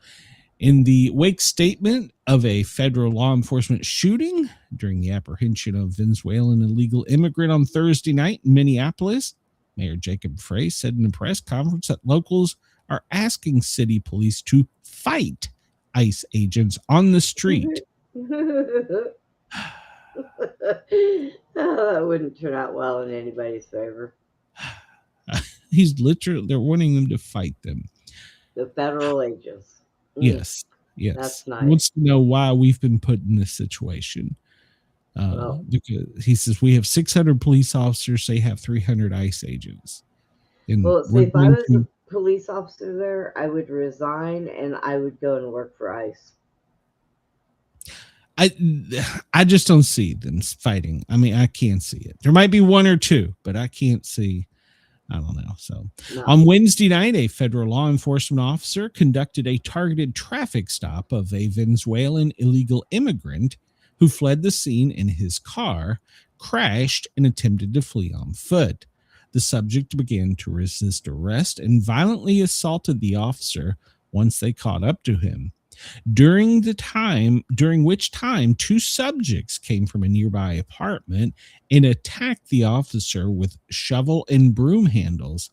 in the wake statement of a federal law enforcement shooting during the apprehension of Venezuelan illegal immigrant on Thursday night in Minneapolis, Mayor Jacob Frey said in a press conference that locals are asking city police to fight ICE agents on the street. That wouldn't turn out well in anybody's favor. They're wanting them to fight them. The federal agents. Yes. That's nice. He wants to know why we've been put in this situation. Because he says we have 600 police officers, they have 300 ICE agents. Well, see, if I was a police officer there, I would resign and I would go and work for ICE. I just don't see them fighting. I mean, I can't see it. There might be one or two, but I can't see. I don't know. So on Wednesday night, a federal law enforcement officer conducted a targeted traffic stop of a Venezuelan illegal immigrant who fled the scene in his car, crashed, and attempted to flee on foot. The subject began to resist arrest and violently assaulted the officer once they caught up to him. During which time two subjects came from a nearby apartment and attacked the officer with shovel and broom handles.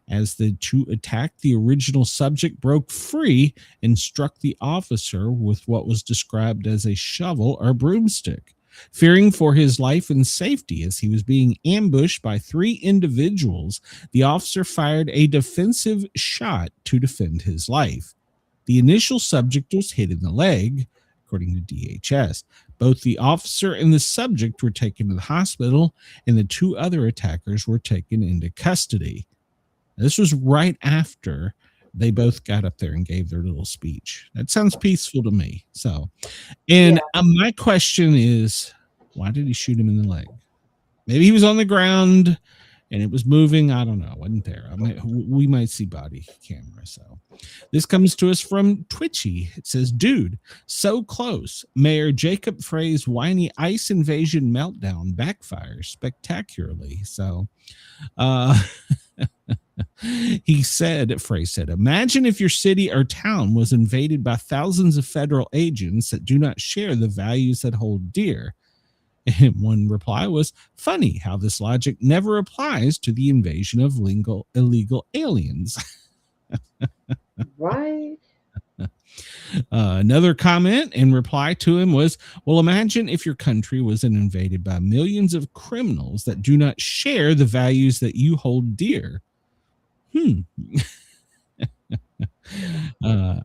As the two attacked, the original subject broke free and struck the officer with what was described as a shovel or broomstick. Fearing for his life and safety as he was being ambushed by three individuals, the officer fired a defensive shot to defend his life. The initial subject was hit in the leg, according to DHS. Both the officer and the subject were taken to the hospital, and the two other attackers were taken into custody. This was right after they both got up there and gave their little speech. That sounds peaceful to me. So, and my question is, why did he shoot him in the leg? Maybe he was on the ground and it was moving. I don't know. I wasn't there. We might see body camera. So this comes to us from Twitchy. It says, dude, so close. Mayor Jacob Frey's whiny ICE invasion meltdown backfires spectacularly. So Frey said, imagine if your city or town was invaded by thousands of federal agents that do not share the values that hold dear. And one reply was, funny how this logic never applies to the invasion of illegal aliens. Right. Another comment in reply to him was, well, imagine if your country was invaded by millions of criminals that do not share the values that you hold dear.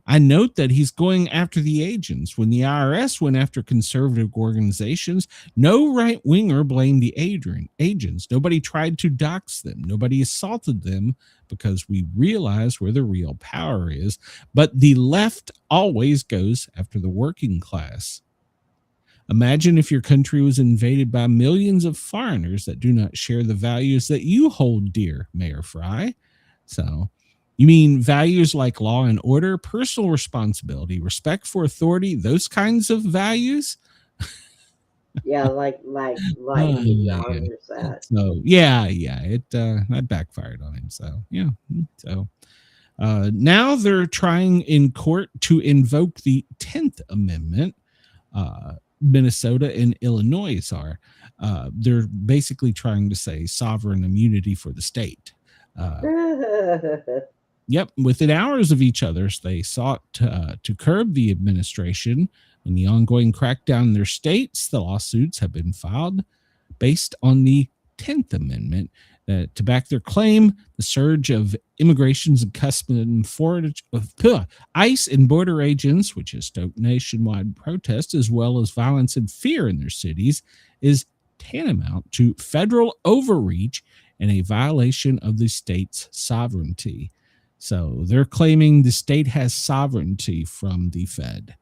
I note that he's going after the agents. When the IRS went after conservative organizations, no right-winger blamed the agents. Nobody tried to dox them. Nobody assaulted them because we realize where the real power is. But the left always goes after the working class. Imagine if your country was invaded by millions of foreigners that do not share the values that you hold dear, Mayor Fry. So, you mean values like law and order, personal responsibility, respect for authority, those kinds of values? Yeah, like he honors that. So that backfired on him. So yeah. So now they're trying in court to invoke the 10th Amendment. Minnesota and Illinois are. They're basically trying to say sovereign immunity for the state. Yep, within hours of each other, they sought to curb the administration in the ongoing crackdown in their states. The lawsuits have been filed based on the 10th Amendment to back their claim. The surge of immigrations and customs of ICE and border agents, which has stoked nationwide protests as well as violence and fear in their cities, is tantamount to federal overreach and a violation of the state's sovereignty. So they're claiming the state has sovereignty from the Fed.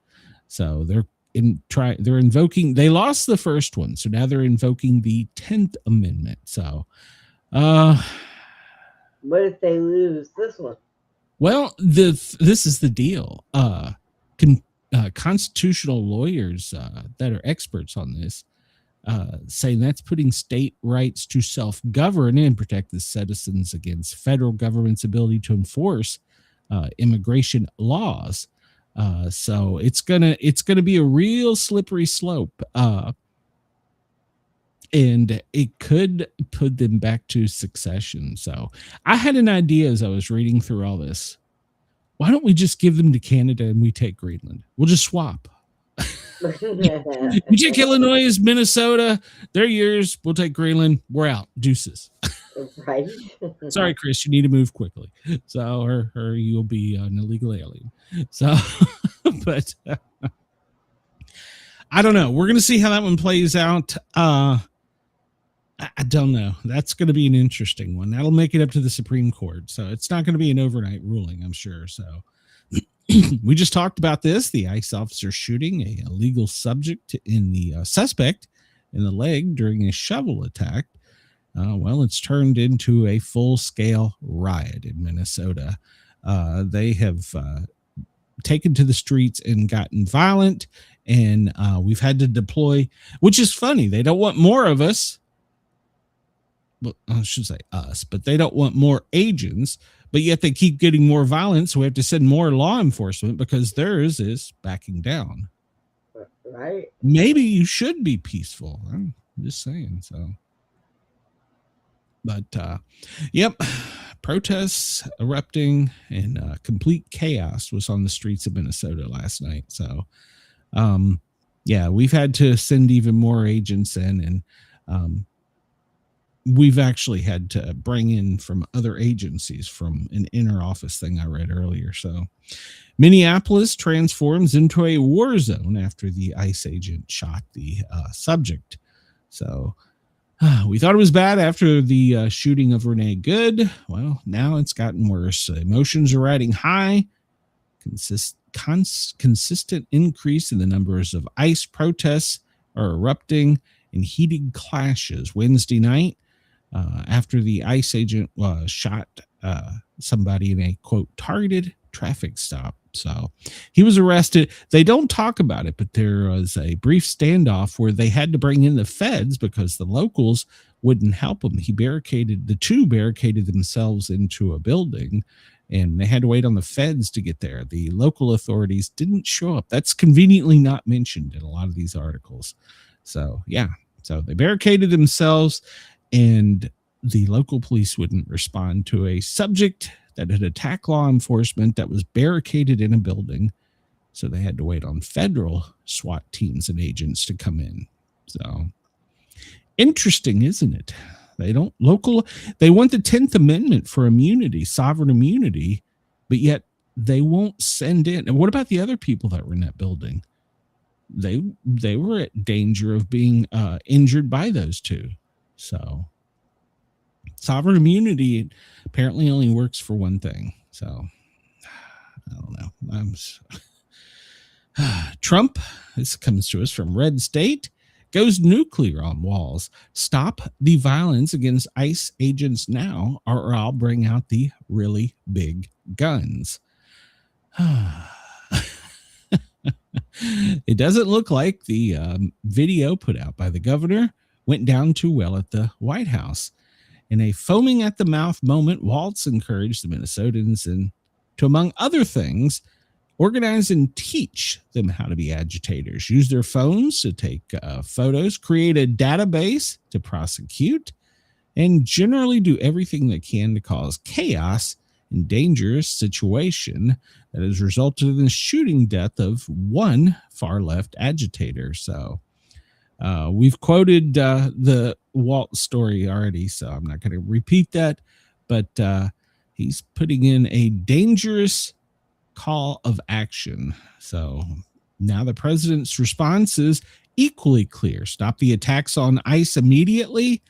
So they're invoking. They lost the first one, so now they're invoking the 10th Amendment. So, what if they lose this one? Well, this is the deal. Constitutional lawyers that are experts on this saying that's putting state rights to self-govern and protect the citizens against federal government's ability to enforce immigration laws. So it's gonna be a real slippery slope, and it could put them back to secession. So I had an idea as I was reading through all this. Why don't we just give them to Canada and we take Greenland? We'll just swap. You take Illinois, Minnesota, they're yours. We'll take Greenland. We're out. Deuces. Right. Sorry, Chris, you need to move quickly. So, or you'll be an illegal alien. So, but I don't know. We're going to see how that one plays out. I don't know. That's going to be an interesting one. That'll make it up to the Supreme Court. So it's not going to be an overnight ruling, I'm sure. So we just talked about this. The ICE officer shooting a illegal subject in the suspect in the leg during a shovel attack. Well, it's turned into a full-scale riot in Minnesota. They have taken to the streets and gotten violent, and we've had to deploy, which is funny. They don't want more of us. Well, I should say us, but they don't want more agents, but yet they keep getting more violent, so we have to send more law enforcement because theirs is backing down. Right. Maybe you should be peaceful. I'm just saying. So, but yep, protests erupting and complete chaos was on the streets of Minnesota last night. So yeah, we've had to send even more agents in, and we've actually had to bring in from other agencies from an inner office thing I read earlier. So Minneapolis transforms into a war zone after the ICE agent shot the subject. So we thought it was bad after the shooting of Renee Good. Well, now it's gotten worse. Emotions are riding high. Consistent increase in the numbers of ICE protests are erupting in heated clashes. Wednesday night, after the ICE agent shot somebody in a, quote, targeted traffic stop. So he was arrested. They don't talk about it, but there was a brief standoff where they had to bring in the feds because the locals wouldn't help him. The two barricaded themselves into a building, and they had to wait on the feds to get there. The local authorities didn't show up. That's conveniently not mentioned in a lot of these articles. So yeah, so they barricaded themselves, and the local police wouldn't respond to a subject that had attacked law enforcement that was barricaded in a building. So they had to wait on federal SWAT teams and agents to come in. So interesting, isn't it? They want the 10th Amendment for immunity, sovereign immunity, but yet they won't send in. And what about the other people that were in that building? They were at danger of being injured by those two. So sovereign immunity apparently only works for one thing. So I don't know. Trump, this comes to us from Red State, goes nuclear on walls. Stop the violence against ICE agents now, or I'll bring out the really big guns. It doesn't look like the video put out by the governor went down too well at the White House. In a foaming at the mouth moment, Waltz encouraged the Minnesotans to, among other things, organize and teach them how to be agitators, use their phones to take photos, create a database to prosecute, and generally do everything they can to cause chaos and dangerous situation that has resulted in the shooting death of one far-left agitator. So we've quoted the Walt story already, so I'm not going to repeat that, but he's putting in a dangerous call of action. So now the president's response is equally clear. Stop the attacks on ICE immediately,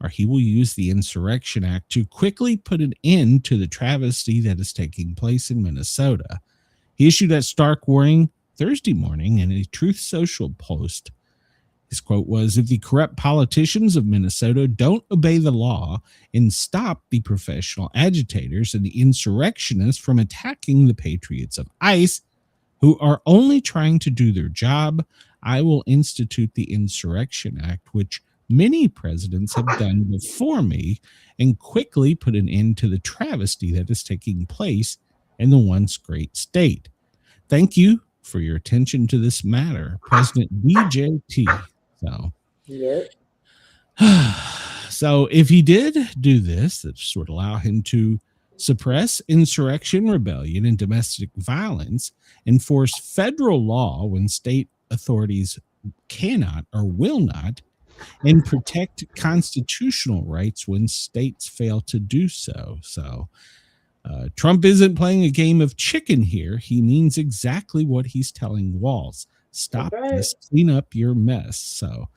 or he will use the Insurrection Act to quickly put an end to the travesty that is taking place in Minnesota. He issued that stark warning Thursday morning in a Truth Social post. His quote was, "If the corrupt politicians of Minnesota don't obey the law and stop the professional agitators and the insurrectionists from attacking the patriots of ICE, who are only trying to do their job, I will institute the Insurrection Act, which many presidents have done before me, and quickly put an end to the travesty that is taking place in the once great state. Thank you for your attention to this matter, President BJT." So, yep. So if he did do this, this would allow him to suppress insurrection, rebellion, and domestic violence, enforce federal law when state authorities cannot or will not, and protect constitutional rights when states fail to do so. So Trump isn't playing a game of chicken here. He means exactly what he's telling Walz. Stop this, clean up your mess. So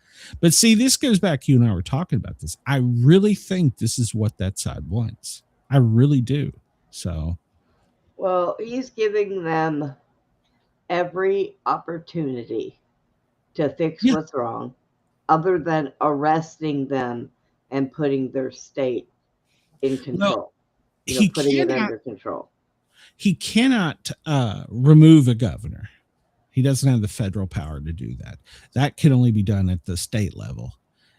But see, this goes back, you and I were talking about this. I really think this is what that side wants. I really do. So, well, he's giving them every opportunity to fix what's wrong, other than arresting them and putting their state in control. Well, putting it under control. He cannot remove a governor. He doesn't have the federal power to do that. That can only be done at the state level.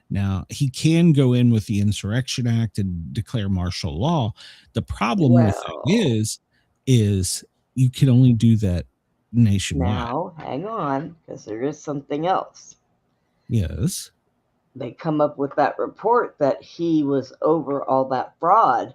Now, he can go in with the Insurrection Act and declare martial law. The problem with it is you can only do that nationwide. Now, hang on, because there is something else. Yes. They come up with that report that he was over all that fraud.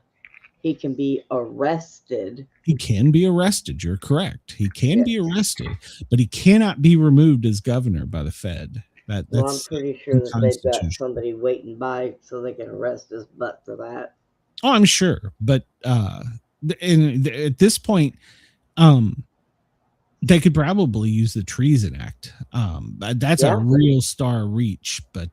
He can be arrested. He can be arrested. You're correct. He can be arrested, but he cannot be removed as governor by the Fed. That's I'm pretty sure that they've got somebody waiting by so they can arrest his butt for that. Oh, I'm sure. But at this point, they could probably use the Treason Act. That's a real star reach, but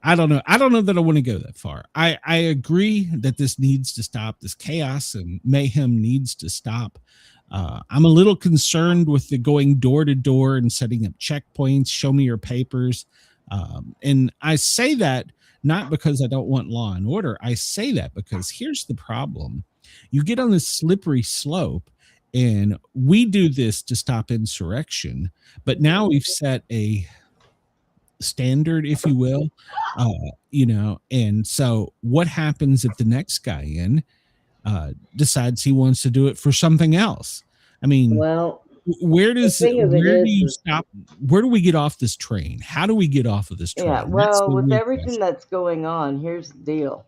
I don't know. I don't know that I want to go that far. I agree that this needs to stop. This chaos and mayhem needs to stop. I'm a little concerned with the going door to door and setting up checkpoints. Show me your papers. And I say that not because I don't want law and order. I say that because here's the problem. You get on this slippery slope, and we do this to stop insurrection, but now we've set a standard, if you will, and so what happens if the next guy in decides he wants to do it for something else? I mean, well, where do you stop? Where do we get off this train? How do we get off of this train? Yeah, well, with everything that's going on, here's the deal.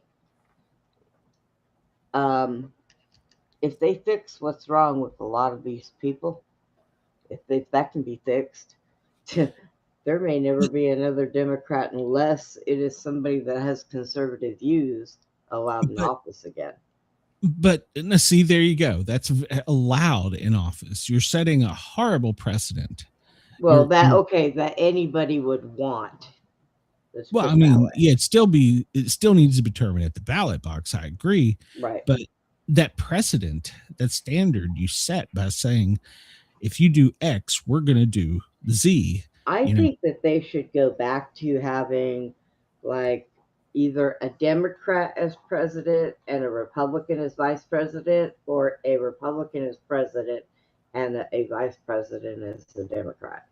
If they fix what's wrong with a lot of these people, if that can be fixed, there may never be another Democrat unless it is somebody that has conservative views allowed in office again. But see, there you go. That's allowed in office. You're setting a horrible precedent. Well, that anybody would want. Well, I mean, it still needs to be determined at the ballot box. I agree. Right. But that precedent, that standard you set by saying, if you do X, we're going to do Z. I think that they should go back to having like either a Democrat as president and a Republican as vice president, or a Republican as president and a vice president as a Democrat.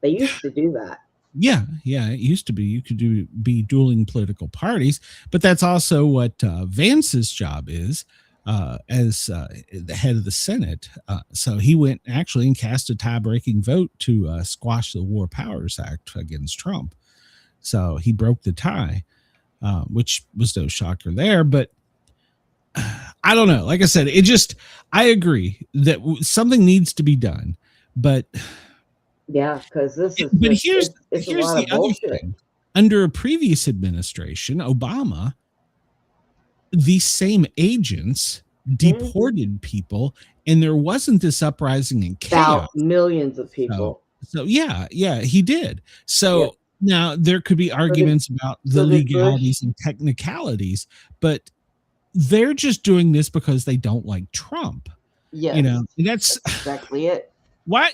They used to do that. Yeah, it used to be. You could be dueling political parties, but that's also what Vance's job is as the head of the Senate. So he went actually and cast a tie-breaking vote to squash the War Powers Act against Trump. So he broke the tie, which was no shocker there. But I don't know. Like I said, I agree that something needs to be done, but. Yeah, because this is. But here's the other thing. Under a previous administration, Obama, these same agents deported people, and there wasn't this uprising and chaos. About millions of people. So yeah, he did. So now there could be arguments about the legalities and technicalities, but they're just doing this because they don't like Trump. Yeah, that's exactly it. Why,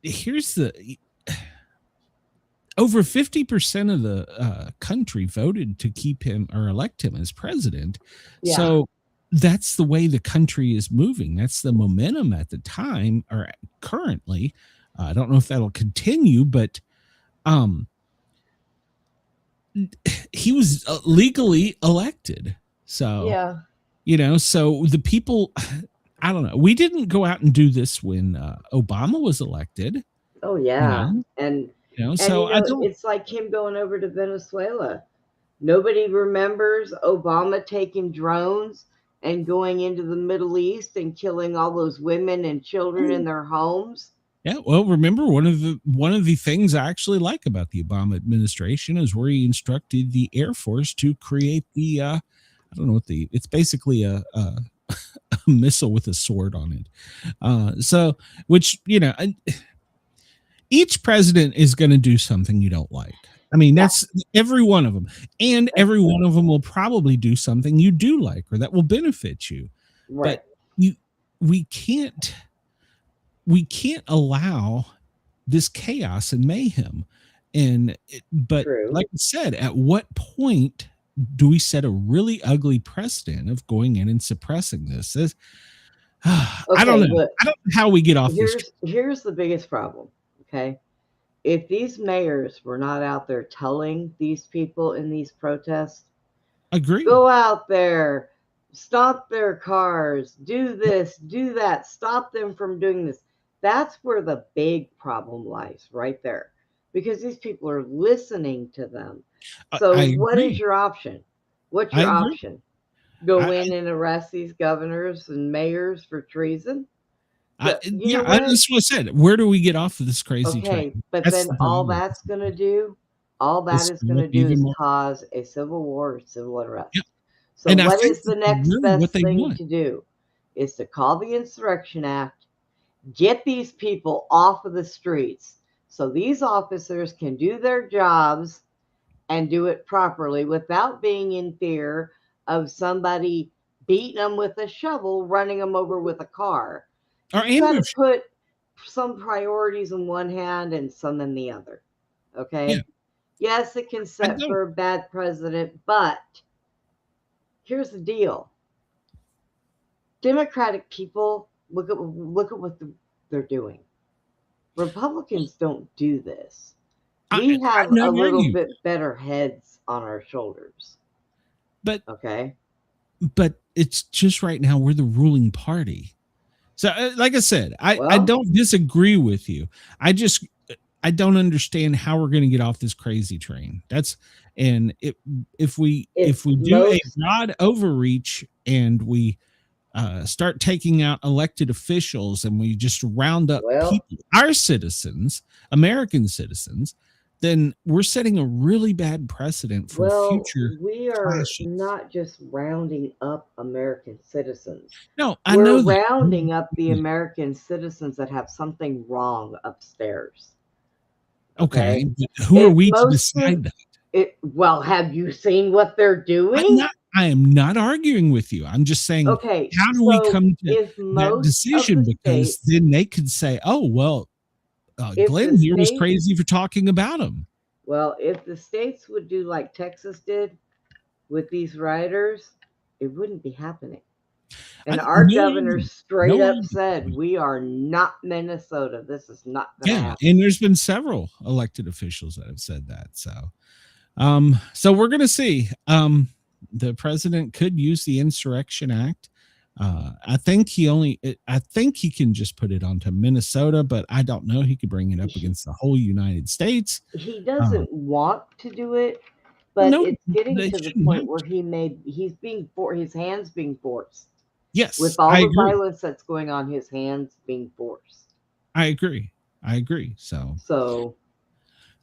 here's the over 50% of the country voted to keep him or elect him as president. Yeah. So that's the way the country is moving. That's the momentum at the time or currently. I don't know if that'll continue, but he was legally elected. So, so the people, I don't know. We didn't go out and do this when Obama was elected. Oh yeah, and so it's like him going over to Venezuela. Nobody remembers Obama taking drones and going into the Middle East and killing all those women and children in their homes. Yeah, well, remember one of the things I actually like about the Obama administration is where he instructed the Air Force to create the I don't know what it's basically a missile with a sword on it. So, which, each president is going to do something you don't like. I mean, that's every one of them. And every one of them will probably do something you do like or that will benefit you. Right. But we can't allow this chaos and mayhem. But True. like I said, at what point do we set a really ugly precedent of going in and suppressing this? I don't know. Look, I don't know how we get off this. Here's the biggest problem. Okay. If these mayors were not out there telling these people in these protests, agree, go out there, stop their cars, do this, do that, stop them from doing this. That's where the big problem lies, right there, because these people are listening to them. So what is your option? What's your option? Go in and arrest these governors and mayors for treason? That's what I said. Where do we get off of this crazy train? But then all that's going to do is cause a civil war or civil unrest. Yep. So and what is the next best thing to do? Is to call the Insurrection Act, get these people off of the streets so these officers can do their jobs and do it properly without being in fear of somebody beating them with a shovel, running them over with a car. You got to put some priorities in one hand and some in the other. Okay. Yeah. Yes, it can set for a bad president, but here's the deal. Democratic people, look at what they're doing. Republicans don't do this. We have a little bit better heads on our shoulders. But it's just right now we're the ruling party. So, like I said, I don't disagree with you. I don't understand how we're going to get off this crazy train. If we do a broad overreach and we start taking out elected officials and we just round up people, our citizens, American citizens, then we're setting a really bad precedent for future. We are clashes. Not just rounding up American citizens. No, we're rounding up the American citizens that have something wrong upstairs. Okay, who are we to decide that? Have you seen what they're doing? I am not arguing with you. I'm just saying, how do we come to that decision? Because then they could say, oh, well, Glenn here was crazy for talking about him. Well, if the states would do like Texas did with these rioters, it wouldn't be happening. And our governor straight up said, we are not Minnesota. This is not going to happen. And there's been several elected officials that have said that. So we're going to see. The president could use the Insurrection Act. I think he can just put it onto Minnesota, but I don't know. He could bring it up against the whole United States. He doesn't want to do it, but it's getting to the point where his hands being forced. Yes. With all the violence that's going on, his hands being forced. I agree. So.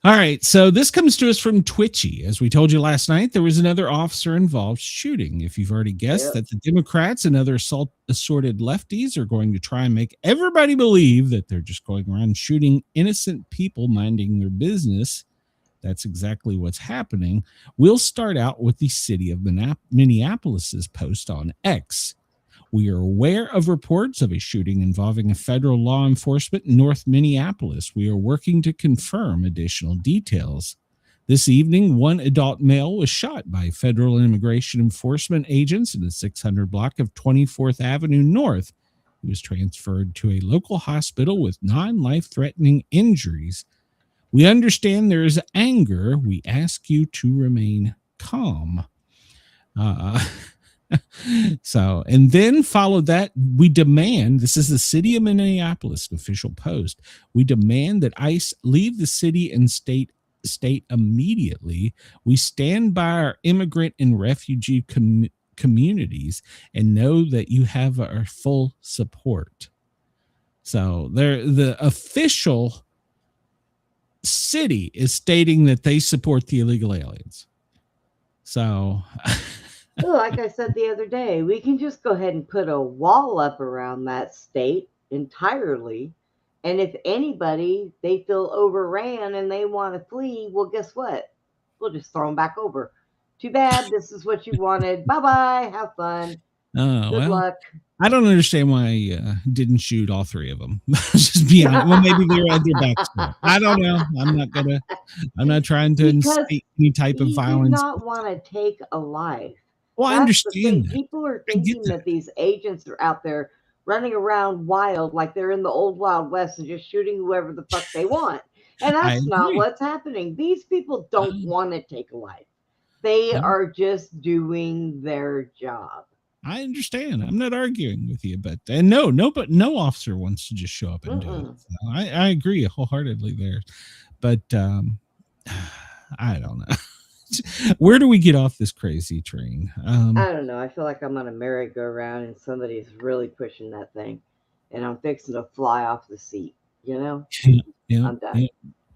All right, so this comes to us from Twitchy. As we told you last night, there was another officer-involved shooting. If you've already guessed that the Democrats and other assorted lefties are going to try and make everybody believe that they're just going around shooting innocent people minding their business, that's exactly what's happening. We'll start out with the city of Minneapolis's post on X. We are aware of reports of a shooting involving a federal law enforcement in North Minneapolis. We are working to confirm additional details. This evening, one adult male was shot by federal immigration enforcement agents in the 600 block of 24th Avenue North. He was transferred to a local hospital with non-life-threatening injuries. We understand there is anger. We ask you to remain calm. And then followed that, we demand, this is the city of Minneapolis official post, we demand that ICE leave the city and state immediately. We stand by our immigrant and refugee communities and know that you have our full support. So the official city is stating that they support the illegal aliens. So well, like I said the other day, we can just go ahead and put a wall up around that state entirely And if anybody, they feel overran and they want to flee, well, guess what? We'll just throw them back over. Too bad. This is what you wanted. Bye-bye. Have fun. Good luck. I don't understand why I didn't shoot all three of them. Just be honest. Well, maybe they were at their backstory. I don't know. I'm not trying to incite any type of violence. You do not want to take a life. Well, I understand that. People are thinking that these agents are out there running around wild like they're in the old Wild West and just shooting whoever the fuck they want. And that's not what's happening. These people don't want to take a life. They are just doing their job. I understand. I'm not arguing with you, but no officer wants to just show up and do it. So I agree wholeheartedly there, but I don't know. Where do we get off this crazy train? I don't know. I feel like I'm on a merry-go-round and somebody's really pushing that thing, and I'm fixing to fly off the seat. You know, I'm done. Yeah.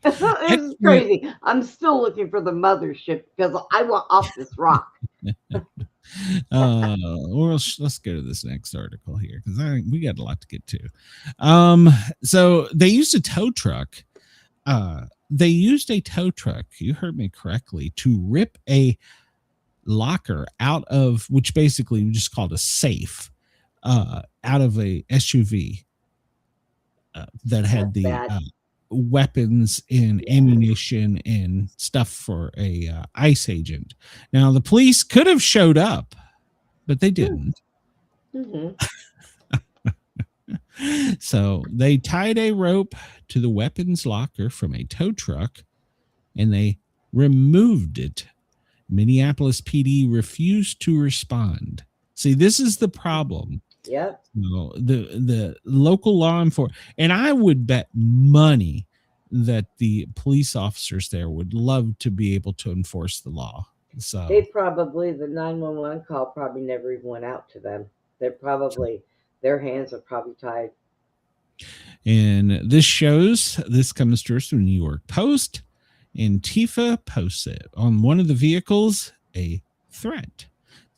It's crazy. I'm still looking for the mothership because I want off this rock. Well, let's go to this next article here because we got a lot to get to. So they used a tow truck. You heard me correctly, to rip a locker out of, which basically we just called a safe, out of a SUV that had the weapons and ammunition and stuff for a ICE agent. Now the police could have showed up, but they didn't. So they tied a rope to the weapons locker from a tow truck and they removed it. Minneapolis PD refused to respond. See, this is the problem. Yep. No, the local law enforcement, and I would bet money that the police officers there would love to be able to enforce the law. So the 911 call probably never even went out to them. Their hands are probably tied. And this comes to us from New York Post. Antifa posts it on one of the vehicles, a threat.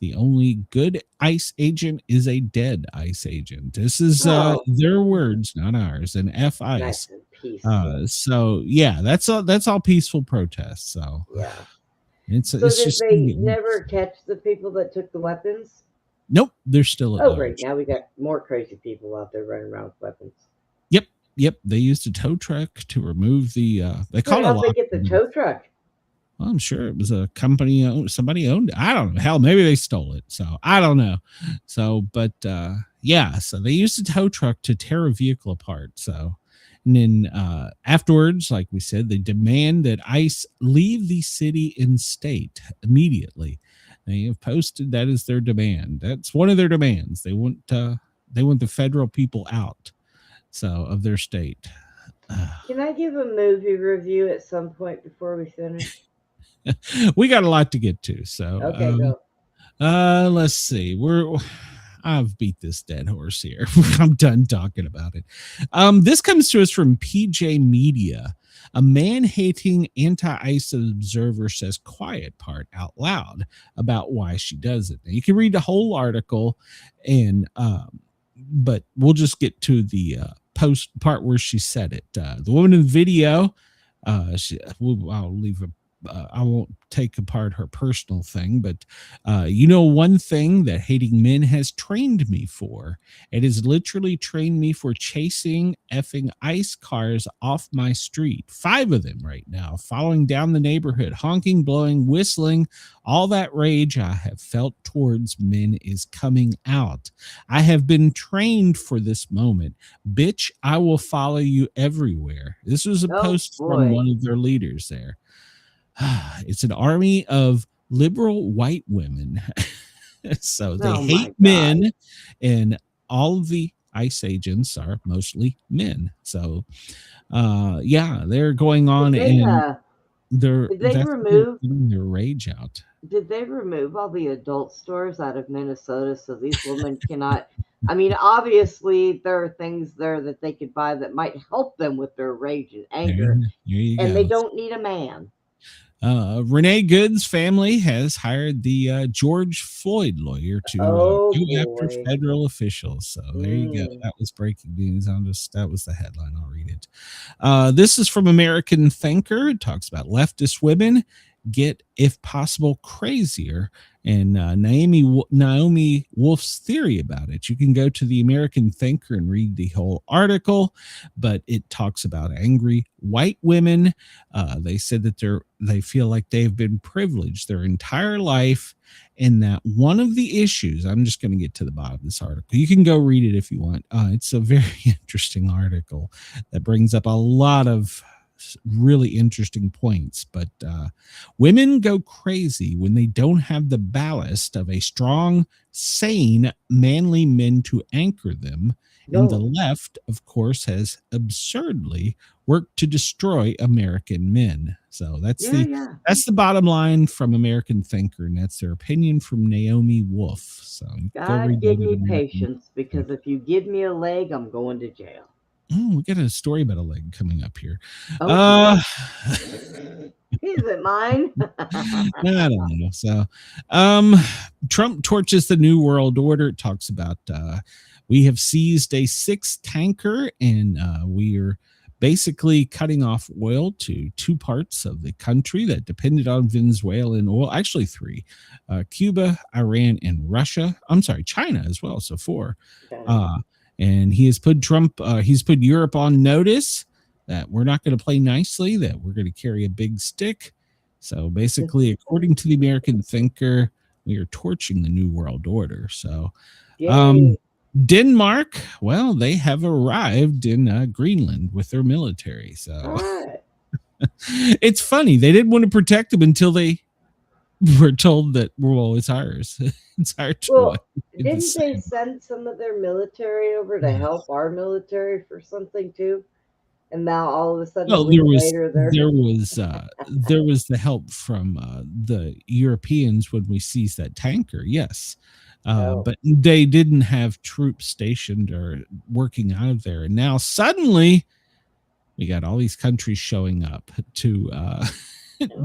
The only good ICE agent is a dead ICE agent. This is their words, not ours. And F ICE. So yeah, that's all peaceful protests. So yeah, it's did just they never catch the people that took the weapons? Nope, they're still at large. Great! Now we got more crazy people out there running around with weapons. Yep. They used a tow truck to remove the. They call it. How did they get the tow truck? Well, I'm sure it was a company. Somebody owned it. I don't know. Hell, maybe they stole it. So I don't know. So, but yeah. So they used a tow truck to tear a vehicle apart. So, and then afterwards, like we said, they demand that ICE leave the city and state immediately. They have posted that is their demand. That's one of their demands. They want the federal people out. So of their state. Can I give a movie review at some point before we finish? We got a lot to get to. So okay, go. Let's see. I've beat this dead horse here. I'm done talking about it. This comes to us from PJ Media. A man-hating anti-ICE observer says quiet part out loud about why she does it. Now, you can read the whole article, and but we'll just get to the post part where she said it. The woman in the video, I'll leave I won't take apart her personal thing, but one thing that hating men has trained me for. It has literally trained me for chasing effing ICE cars off my street. 5 of them right now, following down the neighborhood, honking, blowing, whistling. All that rage I have felt towards men is coming out. I have been trained for this moment. Bitch, I will follow you everywhere. This was a post from one of their leaders there. It's an army of liberal white women. So they hate men, and all of the ICE agents are mostly men. So they're going on and they're getting their rage out. Did they remove all the adult stores out of Minnesota so these women cannot? I mean, obviously there are things there that they could buy that might help them with their rage and anger, and they don't need a man. Renee Good's family has hired the George Floyd lawyer to go after federal officials. So there you go. That was breaking news. That was the headline. I'll read it. This is from American Thinker. It talks about leftist women get, if possible, crazier, and Naomi Wolf's theory about it. You can go to the American Thinker and read the whole article, but it talks about angry white women. They said that they feel like they've been privileged their entire life, and that one of the issues, I'm just going to get to the bottom of this article. You can go read it if you want. It's a very interesting article that brings up a lot of really interesting points, but women go crazy when they don't have the ballast of a strong, sane, manly men to anchor them. And the left, of course, has absurdly worked to destroy American men. So that's the bottom line from American Thinker, and that's their opinion from Naomi Wolf. So God give me patience, because if you give me a leg, I'm going to jail. Oh, we got a story about a leg coming up here. Is it mine? I don't know. So, Trump torches the New World Order. It talks about we have seized a 6th tanker, and we are basically cutting off oil to 2 parts of the country that depended on Venezuelan oil. Actually 3: Cuba, Iran, and Russia. I'm sorry, China as well. So 4. Okay. And he has put he's put Europe on notice that we're not going to play nicely, that we're going to carry a big stick. So basically, according to the American Thinker, we are torching the New World Order. So Denmark, well, they have arrived in Greenland with their military. So it's funny. They didn't want to protect them until they were told that, well, it's ours. It's our choice. Well, didn't they send some of their military over to help our military for something too? And now all of a sudden, there was the help from the Europeans when we seized that tanker. Yes. But they didn't have troops stationed or working out of there. And now suddenly we got all these countries showing up to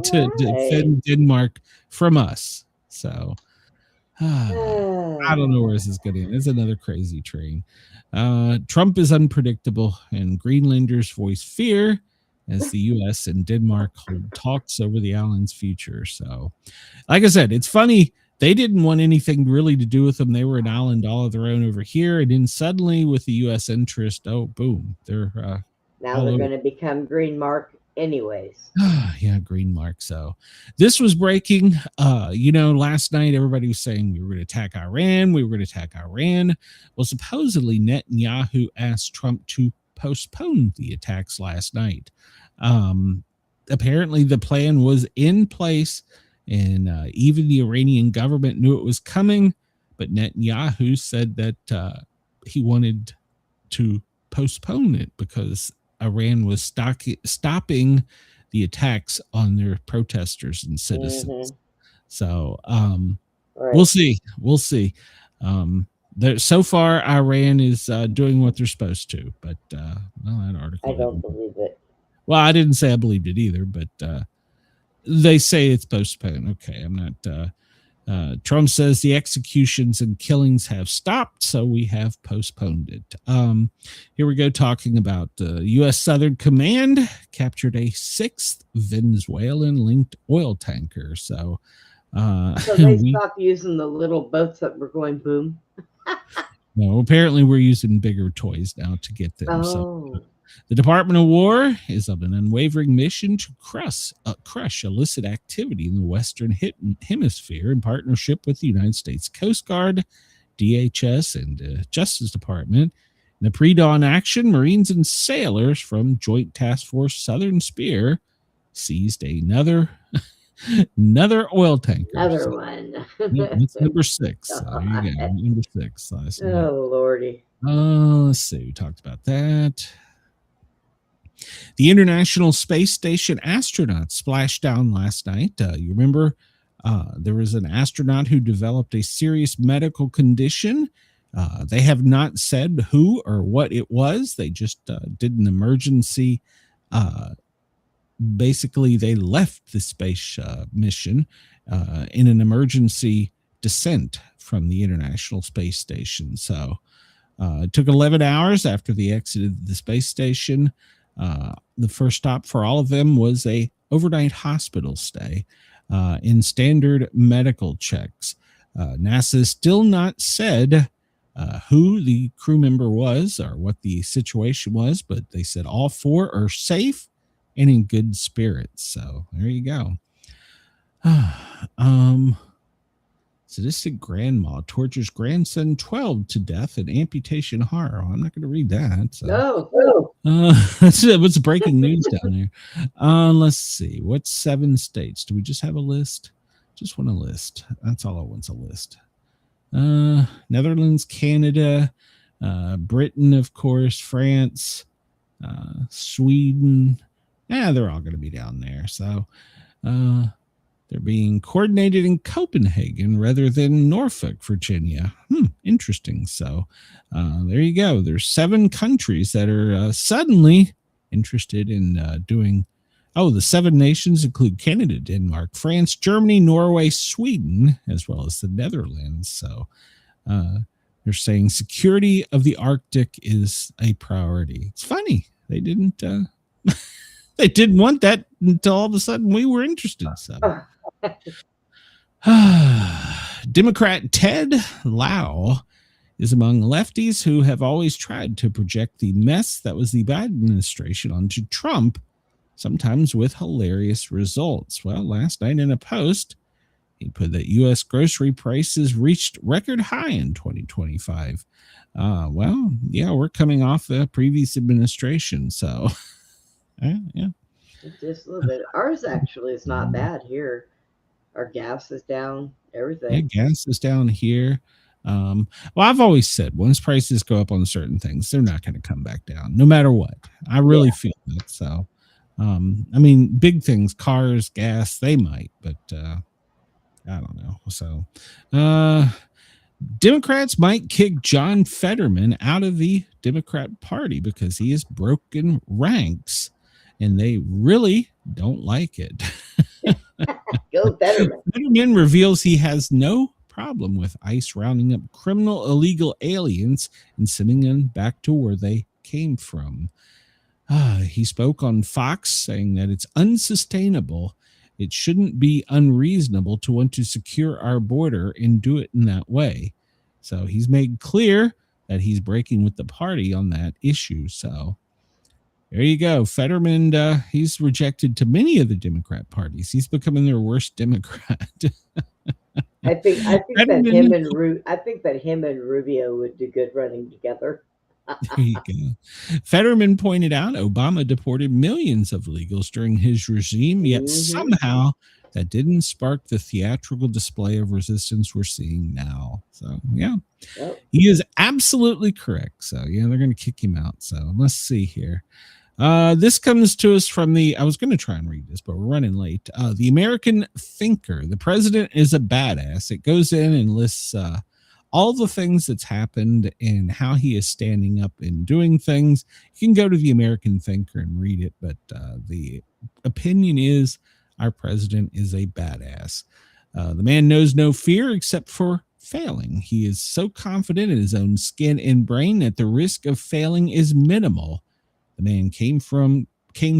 defend Denmark from us. So I don't know where this is getting. It's another crazy train. Trump is unpredictable, and Greenlanders voice fear as the U.S. and Denmark hold talks over the island's future. So, like I said, it's funny. They didn't want anything really to do with them. They were an island all of their own over here. And then suddenly, with the U.S. interest, boom, they're now they're going to become Green Mark anyways. Yeah, Green Mark. So this was breaking. Last night everybody was saying we were going to attack Iran. Well, supposedly Netanyahu asked Trump to postpone the attacks last night. Apparently the plan was in place, and even the Iranian government knew it was coming, but Netanyahu said that he wanted to postpone it because Iran was stopping the attacks on their protesters and citizens. So we'll see. So far, Iran is doing what they're supposed to, but that article. I don't believe it. Well, I didn't say I believed it either, but they say it's postponed. Okay, I'm not. Trump says the executions and killings have stopped, so we have postponed it. Here we go, talking about the U.S. Southern Command captured a 6th Venezuelan-linked oil tanker. So they stopped using the little boats that were going boom? No, apparently we're using bigger toys now to get them. So the Department of War is on an unwavering mission to crush illicit activity in the Western Hemisphere in partnership with the United States Coast Guard, DHS, and Justice Department. In the pre-dawn action, Marines and sailors from Joint Task Force Southern Spear seized another oil tanker. Another one. It's number 6. There you go. Number 6. Oh, Lordy. Let's see. We talked about that. The International Space Station astronauts splashed down last night. You remember there was an astronaut who developed a serious medical condition. They have not said who or what it was. They just did an emergency basically they left the space mission in an emergency descent from the International Space Station. So it took 11 hours after they exited the space station. The first stop for all of them was a overnight hospital stay in standard medical checks. NASA still not said who the crew member was or what the situation was, but they said all four are safe and in good spirits. So there you go. Sadistic grandma tortures grandson 12 to death in amputation horror. I'm not going to read that. So. No. What's breaking news down there? Let's see. What 7 states? Do we just have a list? Just want a list. That's all I want's a list. Netherlands, Canada, Britain, of course, France, Sweden. Yeah, they're all going to be down there. So they're being coordinated in Copenhagen rather than Norfolk, Virginia. Interesting. So there you go. There's 7 countries that are suddenly interested in doing. Oh, the 7 nations include Canada, Denmark, France, Germany, Norway, Sweden, as well as the Netherlands. So they're saying security of the Arctic is a priority. It's funny. They didn't they didn't want that until all of a sudden we were interested. So Democrat Ted Lieu is among lefties who have always tried to project the mess that was the Biden administration onto Trump, sometimes with hilarious results. Well, last night in a post, he put that U.S. grocery prices reached record high in 2025. Well, yeah, we're coming off the previous administration, so yeah. Just a little bit. Ours actually is not bad here. Our gas is down, everything. Yeah, gas is down here. Well, I've always said once prices go up on certain things, they're not going to come back down, no matter what. I really feel that. So, I mean, big things, cars, gas, they might, but I don't know. So, Democrats might kick John Fetterman out of the Democrat Party because he has broken ranks, and they really don't like it. Go Fetterman. Fetterman reveals he has no problem with ICE rounding up criminal illegal aliens and sending them back to where they came from. He spoke on Fox saying that it's unsustainable. It shouldn't be unreasonable to want to secure our border and do it in that way. So he's made clear that he's breaking with the party on that issue. So there you go. Fetterman, he's rejected to many of the Democrat parties. He's becoming their worst Democrat. I think that him and Rubio would do good running together. There you go. Fetterman pointed out Obama deported millions of illegals during his regime, yet somehow that didn't spark the theatrical display of resistance we're seeing now. So, yeah, he is absolutely correct. So, yeah, they're going to kick him out. So, let's see here. This comes to us from I was going to try and read this, but we're running late. The American Thinker. The president is a badass. It goes in and lists all the things that's happened and how he is standing up and doing things. You can go to the American Thinker and read it, but the opinion is our president is a badass. The man knows no fear except for failing. He is so confident in his own skin and brain that the risk of failing is minimal. The man came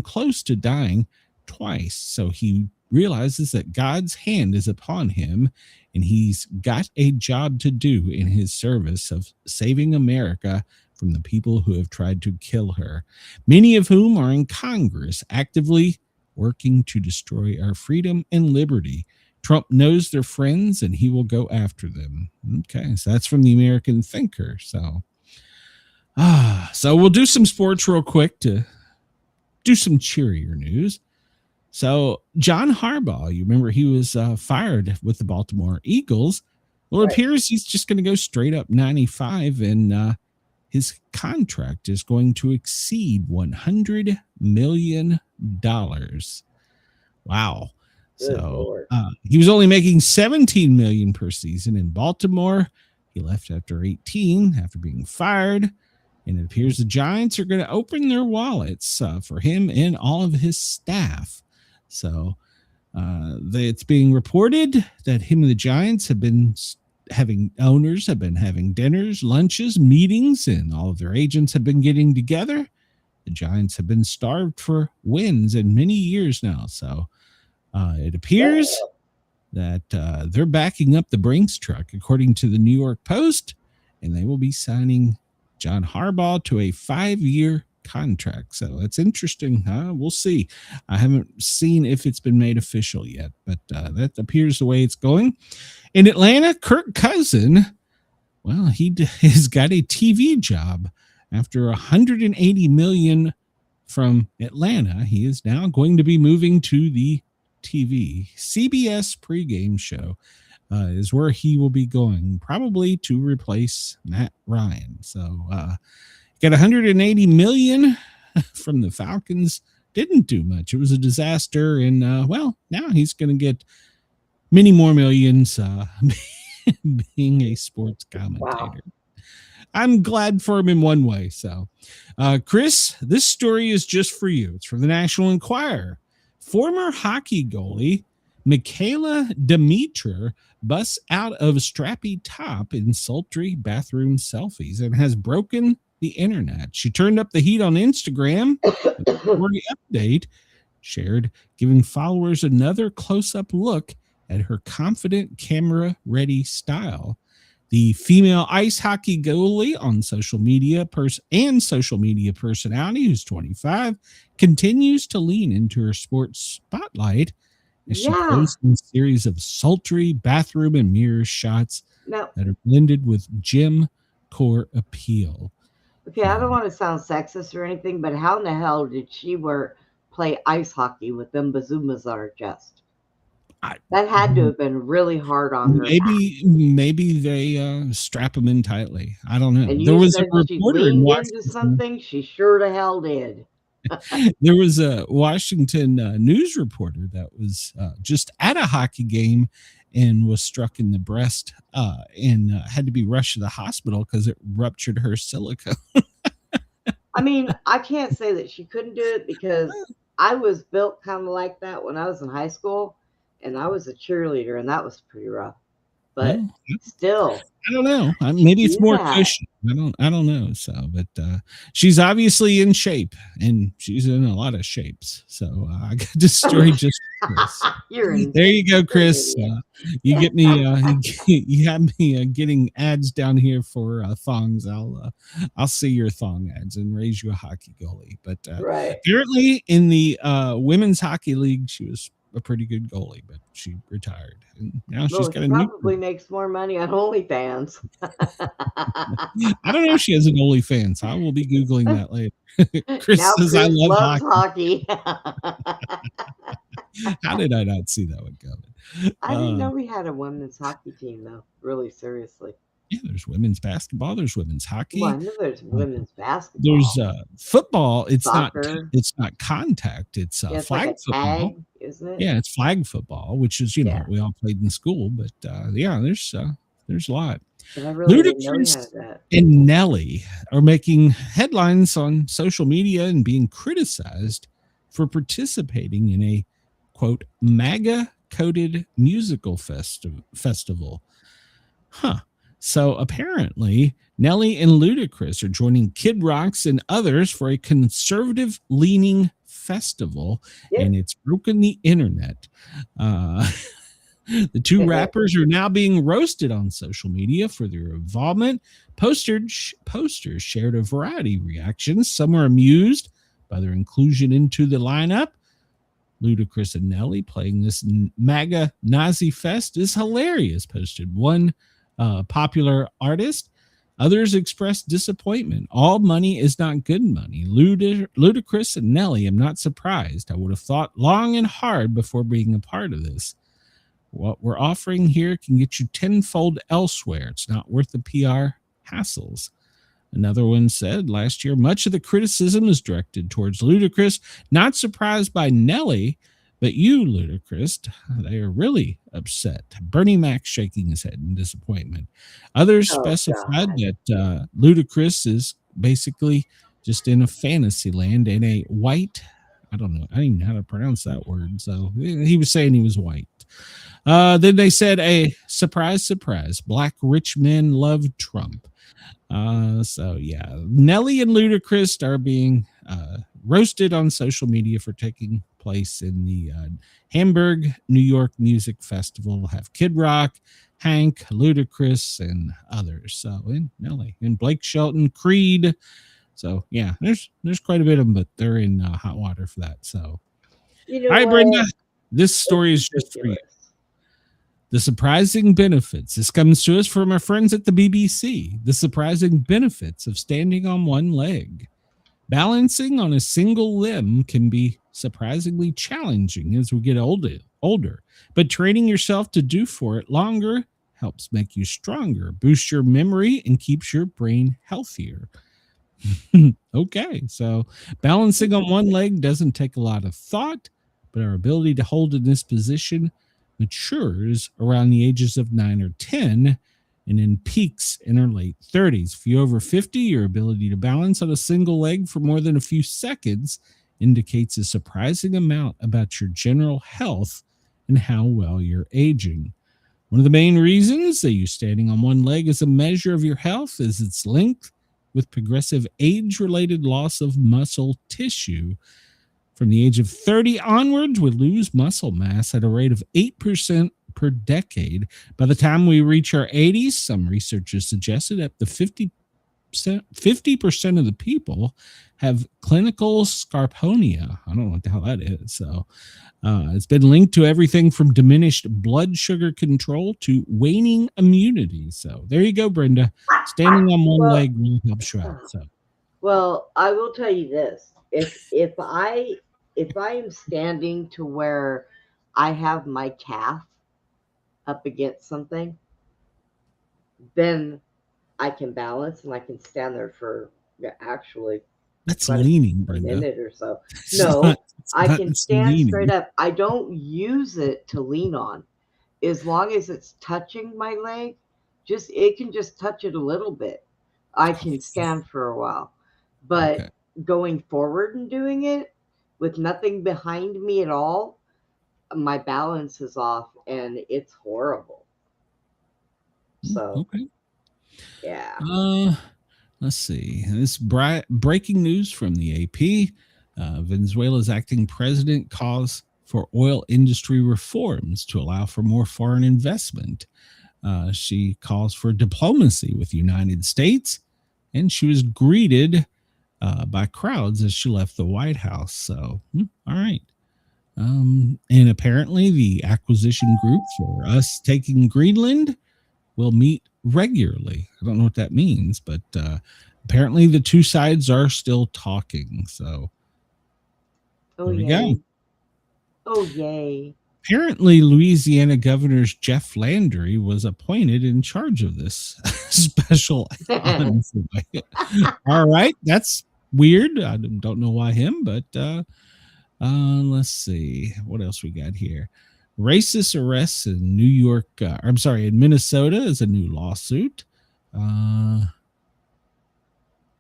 close to dying twice, so he realizes that God's hand is upon him, and he's got a job to do in his service of saving America from the people who have tried to kill her, many of whom are in Congress actively working to destroy our freedom and liberty. Trump knows they're friends, and he will go after them. Okay, so that's from the American Thinker. So we'll do some sports real quick to do some cheerier news. So John Harbaugh, you remember he was fired with the Baltimore Eagles. Well, it appears he's just going to go straight up 95, and his contract is going to exceed $100 million. Wow. So he was only making $17 million per season in Baltimore. He left after 18 after being fired. And it appears the Giants are going to open their wallets for him and all of his staff. So it's being reported that him and the Giants have been having dinners, lunches, meetings, and all of their agents have been getting together. The Giants have been starved for wins in many years now. So it appears that they're backing up the Brinks truck, according to the New York Post, and they will be signing John Harbaugh to a 5-year contract. So it's interesting. We'll see. I haven't seen if it's been made official yet, but that appears the way it's going. In Atlanta, Kirk Cousin, well, he has got a TV job after $180 million from Atlanta. He is now going to be moving to the TV. CBS pregame show is where he will be going, probably to replace Matt Ryan. So got $180 million from the Falcons. Didn't do much. It was a disaster. And now he's going to get many more millions being a sports commentator. Wow. I'm glad for him in one way. So, Chris, this story is just for you. It's from the National Enquirer. Former hockey goalie Michaela Demeter busts out of strappy top in sultry bathroom selfies and has broken the internet. She turned up the heat on Instagram with a story update shared, giving followers another close-up look at her confident, camera-ready style. The female ice hockey goalie on social media personality, who's 25, continues to lean into her sports spotlight as she posts a series of sultry bathroom and mirror shots that are blended with gym core appeal. Okay, I don't want to sound sexist or anything, but how in the hell did she play ice hockey with them bazoomas on her chest? That had to have been really hard on her. Maybe they strap them in tightly. I don't know. And there was a reporter in Washington. Into something she sure to hell did. There was a Washington news reporter that was just at a hockey game and was struck in the breast and had to be rushed to the hospital because it ruptured her silicone. I mean, I can't say that she couldn't do it because I was built kind of like that when I was in high school. And I was a cheerleader, and that was pretty rough. But still, I don't know. Maybe it's more cushion. I don't know. So, but she's obviously in shape, and she's in a lot of shapes. So I got this story just for Chris. There you go, Chris. You get me. You have me getting ads down here for thongs. I'll see your thong ads and raise you a hockey goalie. But apparently, in the women's hockey league, she was a pretty good goalie, but she retired, and now she's got probably makes more money on OnlyFans. I don't know if she has an OnlyFans. I will be googling that later. Chris says I love hockey. How did I not see that one coming? I didn't know we had a women's hockey team, though. Really, seriously. Yeah, there's women's basketball. There's women's hockey. Well, I know there's women's basketball. There's football. It's soccer. It's not contact. It's it's flag like football. Tag, isn't it? Yeah, it's flag football, which is what we all played in school. But there's a lot. Really Ludacris and Nelly are making headlines on social media and being criticized for participating in a quote MAGA coded musical festival. So apparently, Nelly and Ludacris are joining Kid Rocks and others for a conservative-leaning festival, and it's broken the internet. The two rappers are now being roasted on social media for their involvement. Posters shared a variety of reactions. Some were amused by their inclusion into the lineup. Ludacris and Nelly playing this MAGA Nazi fest is hilarious, posted one popular artist. Others expressed disappointment. All money is not good money. Ludacris and Nelly, I'm not surprised. I would have thought long and hard before being a part of this. What we're offering here can get you tenfold elsewhere. It's not worth the PR hassles. Another one said last year, much of the criticism is directed towards Ludacris. Not surprised by Nelly, but you, Ludacris, they are really upset. Bernie Mac shaking his head in disappointment. Others specified that Ludacris is basically just in a fantasy land in a white, I don't know, I don't even know how to pronounce that word. So he was saying he was white. Then they said a surprise, surprise, black rich men love Trump. So yeah, Nelly and Ludacris are being roasted on social media for taking place in the Hamburg, New York Music Festival. We'll have Kid Rock, Hank, Ludacris, and others. So in Nelly and Blake Shelton, Creed. So yeah, there's quite a bit of them, but they're in hot water for that. So, you know, all right, Brenda, this story is just for you. The surprising benefits. This comes to us from our friends at the BBC. The surprising benefits of standing on one leg. Balancing on a single limb can be surprisingly challenging as we get older, but training yourself to do for it longer helps make you stronger, boosts your memory, and keeps your brain healthier. Okay, so balancing on one leg doesn't take a lot of thought, but our ability to hold in this position matures around the ages of 9 or 10 and then peaks in our late 30s. If you're over 50, your ability to balance on a single leg for more than a few seconds indicates a surprising amount about your general health and how well you're aging. One of the main reasons they use standing on one leg as a measure of your health is its length with progressive age-related loss of muscle tissue. From the age of 30 onwards, we lose muscle mass at a rate of 8% per decade. By the time we reach our 80s, some researchers suggested up to 50% of the people have clinical scarponia. I don't know what the hell that is. So it's been linked to everything from diminished blood sugar control to waning immunity. So there you go, Brenda. Standing on one leg really helps you out. So, well, I will tell you this: if I am standing to where I have my calf up against something, then I can balance and I can stand there for actually that's leaning, Brenda. A minute or so. No, I can stand leaning straight up. I don't use it to lean on. As long as it's touching my leg, it can just touch it a little bit. I can stand for a while. But going forward and doing it with nothing behind me at all, my balance is off and it's horrible. So, yeah. Let's see. This breaking news from the AP. Venezuela's acting president calls for oil industry reforms to allow for more foreign investment. She calls for diplomacy with the United States, and she was greeted by crowds as she left the White House. So, all right. And apparently the acquisition group for us taking Greenland will meet regularly. I don't know what that means, but apparently the two sides are still talking. So there we go. Oh, yay. Apparently, Louisiana Governor Jeff Landry was appointed in charge of this special envoy. All right. That's weird. I don't know why him, but let's see. What else we got here? Racist arrests in New York. In Minnesota is a new lawsuit.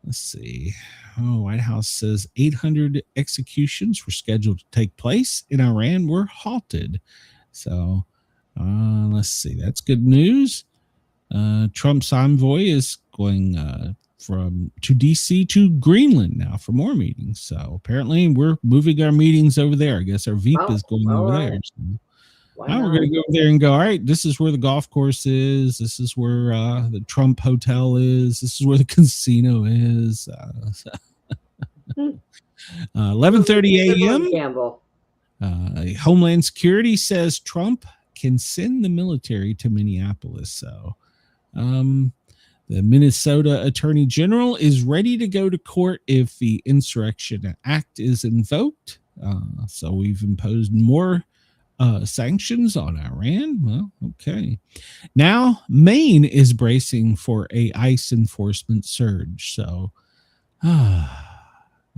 Let's see. White House says 800 executions were scheduled to take place in Iran were halted. So let's see. That's good news. Trump's envoy is going to DC to Greenland now for more meetings. So apparently we're moving our meetings over there. I guess our VP is going over there. So now we're going to go over there and go, all right, this is where the golf course is. This is where the Trump Hotel is. This is where the casino is. 11:30 a.m. Homeland Security says Trump can send the military to Minneapolis. So the Minnesota Attorney General is ready to go to court if the Insurrection Act is invoked. So we've imposed more sanctions on Iran. Well, okay. Now Maine is bracing for a ICE enforcement surge. So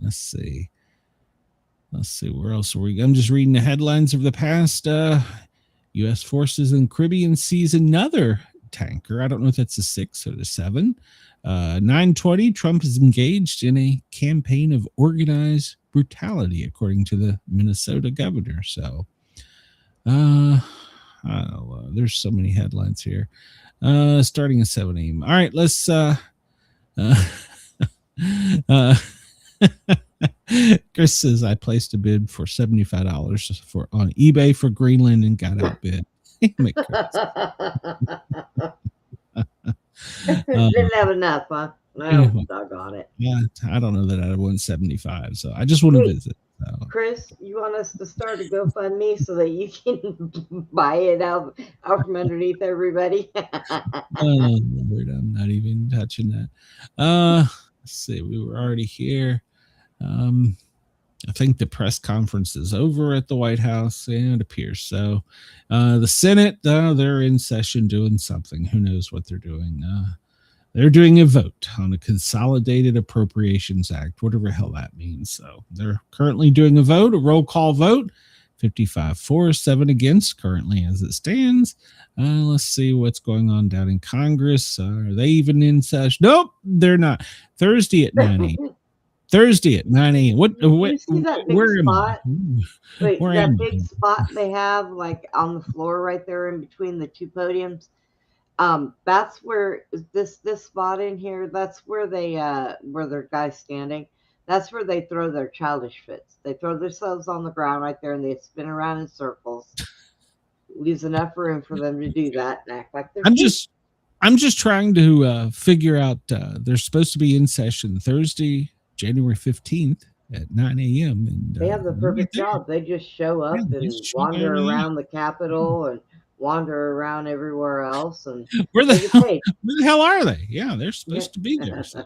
let's see where else are we. I'm just reading the headlines of the past. U.S. forces in Caribbean sees another tanker. I don't know if that's a 6 or the 7. 9:20, Trump is engaged in a campaign of organized brutality, according to the Minnesota governor. So, there's so many headlines here. Starting at 7 a.m. All right, let's Chris says I placed a bid for $75 on eBay for Greenland and got outbid. Didn't have enough, huh? No, doggone it. Yeah, I don't know that I won 75, so I just want to visit. So. Chris, you want us to start a GoFundMe so that you can buy it out from underneath everybody? Oh, Lord, I'm not even touching that. Let's see, we were already here. I think the press conference is over at the White House, and it appears so. The Senate, they're in session doing something. Who knows what they're doing? They're doing a vote on a Consolidated Appropriations Act, whatever the hell that means. So they're currently doing a vote, a roll call vote, 55 for, 7 against, currently as it stands. Let's see what's going on down in Congress. Are they even in session? Nope, they're not. Thursday at 9 a.m. Thursday at 9 a.m. Where am I? Wait, that big spot they have like on the floor right there in between the two podiums. That's where this spot in here, that's where where their guy's standing. That's where they throw their childish fits. They throw themselves on the ground right there and they spin around in circles. Leaves enough room for them to do that and act like they're I'm just trying to figure out they're supposed to be in session Thursday, January 15th at 9 a.m. And they have the perfect job. They just show up and wander around the Capitol and wander around everywhere else. And where the hell are they? Yeah, they're supposed to be there. So.